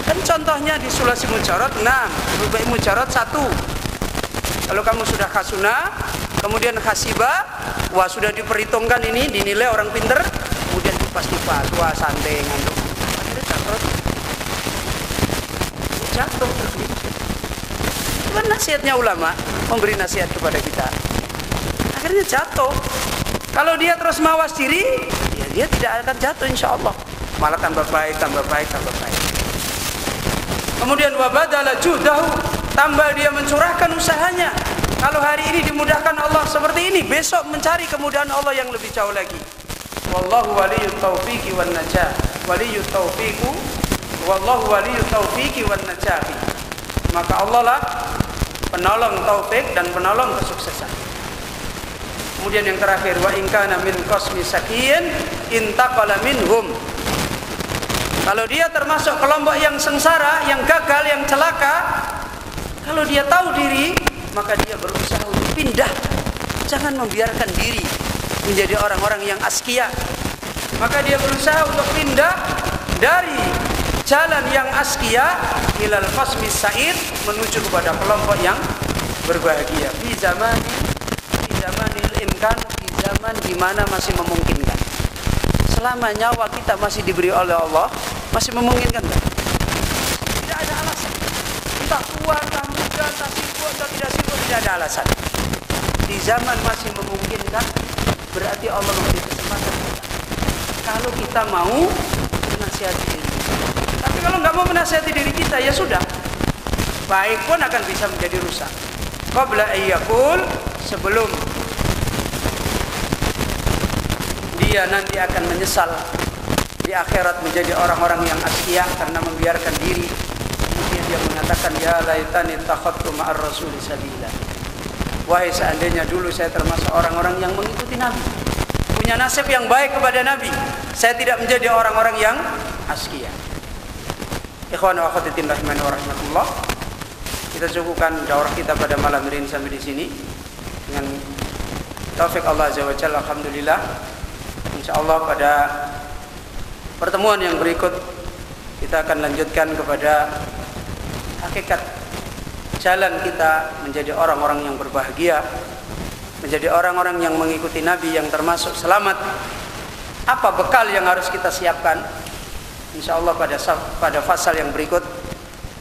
Kan contohnya di sulasi mujarad 6, rubai mujarad 1. Kalau kamu sudah khasuna, kemudian khasibah, wah sudah diperhitungkan ini, dinilai orang pinter, kemudian kipas-kipas, wah santai ngantuk. Akhirnya jatuh terus. Itu kan nasihatnya ulama, memberi nasihat kepada kita. Akhirnya jatuh. Kalau dia terus mawas diri, ya dia tidak akan jatuh insya Allah. Malah tambah baik, tambah baik, tambah baik. Kemudian wabadala juhdahu, tambah dia mencurahkan usahanya. Kalau hari ini dimudahkan Allah seperti ini, besok mencari kemudahan Allah yang lebih jauh lagi. Wallahu waliyut taufiqi wan najah. Waliyut taufiqu, wallahu waliyut taufiqi wan najah. Maka Allah lah penolong taufik dan penolong kesuksesan. Kemudian yang terakhir, wa in kana min qasmi sakiyin intaqala minhum. Kalau dia termasuk kelompok yang sengsara, yang gagal, yang celaka, kalau dia tahu diri, maka dia berusaha untuk pindah. Jangan membiarkan diri menjadi orang-orang yang askia. Maka dia berusaha untuk pindah dari jalan yang askia ilal qasmis sa'id, menuju kepada kelompok yang berbahagia. Di zamanil imkan, di zaman di mana masih memungkinkan. Selama nyawa kita masih diberi oleh Allah, masih memungkinkan. Tidak ada alasan. Entah tua, entah muda, entah sibuk, entah tidak sibuk, tidak ada alasan. Di zaman masih memungkinkan, berarti Allah memberi kesempatan kita. Kalau kita mau menasihati diri kita. Tapi kalau nggak mau menasihati diri kita, ya sudah. Baik pun akan bisa menjadi rusak. Qabla ayyakul, sebelum dia nanti akan menyesal di akhirat menjadi orang-orang yang askia karena membiarkan diri. Kemudian dia mengatakan, ya laitani takhadtu ma'ar rasuli sabila. Wahai seandainya dulu saya termasuk orang-orang yang mengikuti Nabi, punya nasib yang baik kepada Nabi, saya tidak menjadi orang-orang yang askia. Ikhwan wa akhwati rahimani wa rahmatullah. Kita cukupkan daurah kita pada malam hari ini sampai di sini. Dengan taufik Allah Azza wa Jalla, alhamdulillah. Insyaallah pada pertemuan yang berikut kita akan lanjutkan kepada hakikat jalan kita menjadi orang-orang yang berbahagia, menjadi orang-orang yang mengikuti Nabi yang termasuk selamat. Apa bekal yang harus kita siapkan? Insyaallah pada fasal yang berikut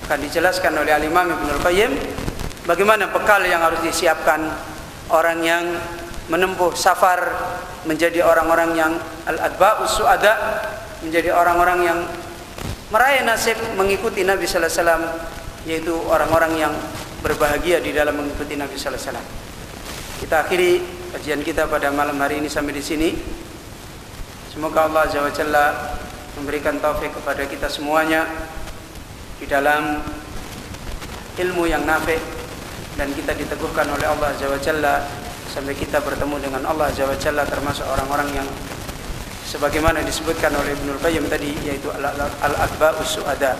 akan dijelaskan oleh Al-Imam Ibnul Qayyim bagaimana bekal yang harus disiapkan orang yang menempuh safar menjadi orang-orang yang al-adba'us su'ada, menjadi orang-orang yang meraih nasib mengikuti Nabi sallallahu alaihi wasallam, yaitu orang-orang yang berbahagia di dalam mengikuti Nabi sallallahu alaihi wasallam. Kita akhiri kajian kita pada malam hari ini sampai di sini. Semoga Allah Azza wa Jalla memberikan taufik kepada kita semuanya di dalam ilmu yang nafi', dan kita diteguhkan oleh Allah Azza wa Jalla sampai kita bertemu dengan Allah Azza wa Jalla termasuk orang-orang yang sebagaimana disebutkan oleh Ibnul Qayyim tadi, yaitu al-atba'us su'ada.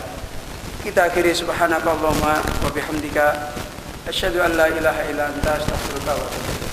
Kita akhiri subhanakallahumma wa bihamdika asyhadu an la ilaha illa anta astaghfiruka wa atubu ilaik.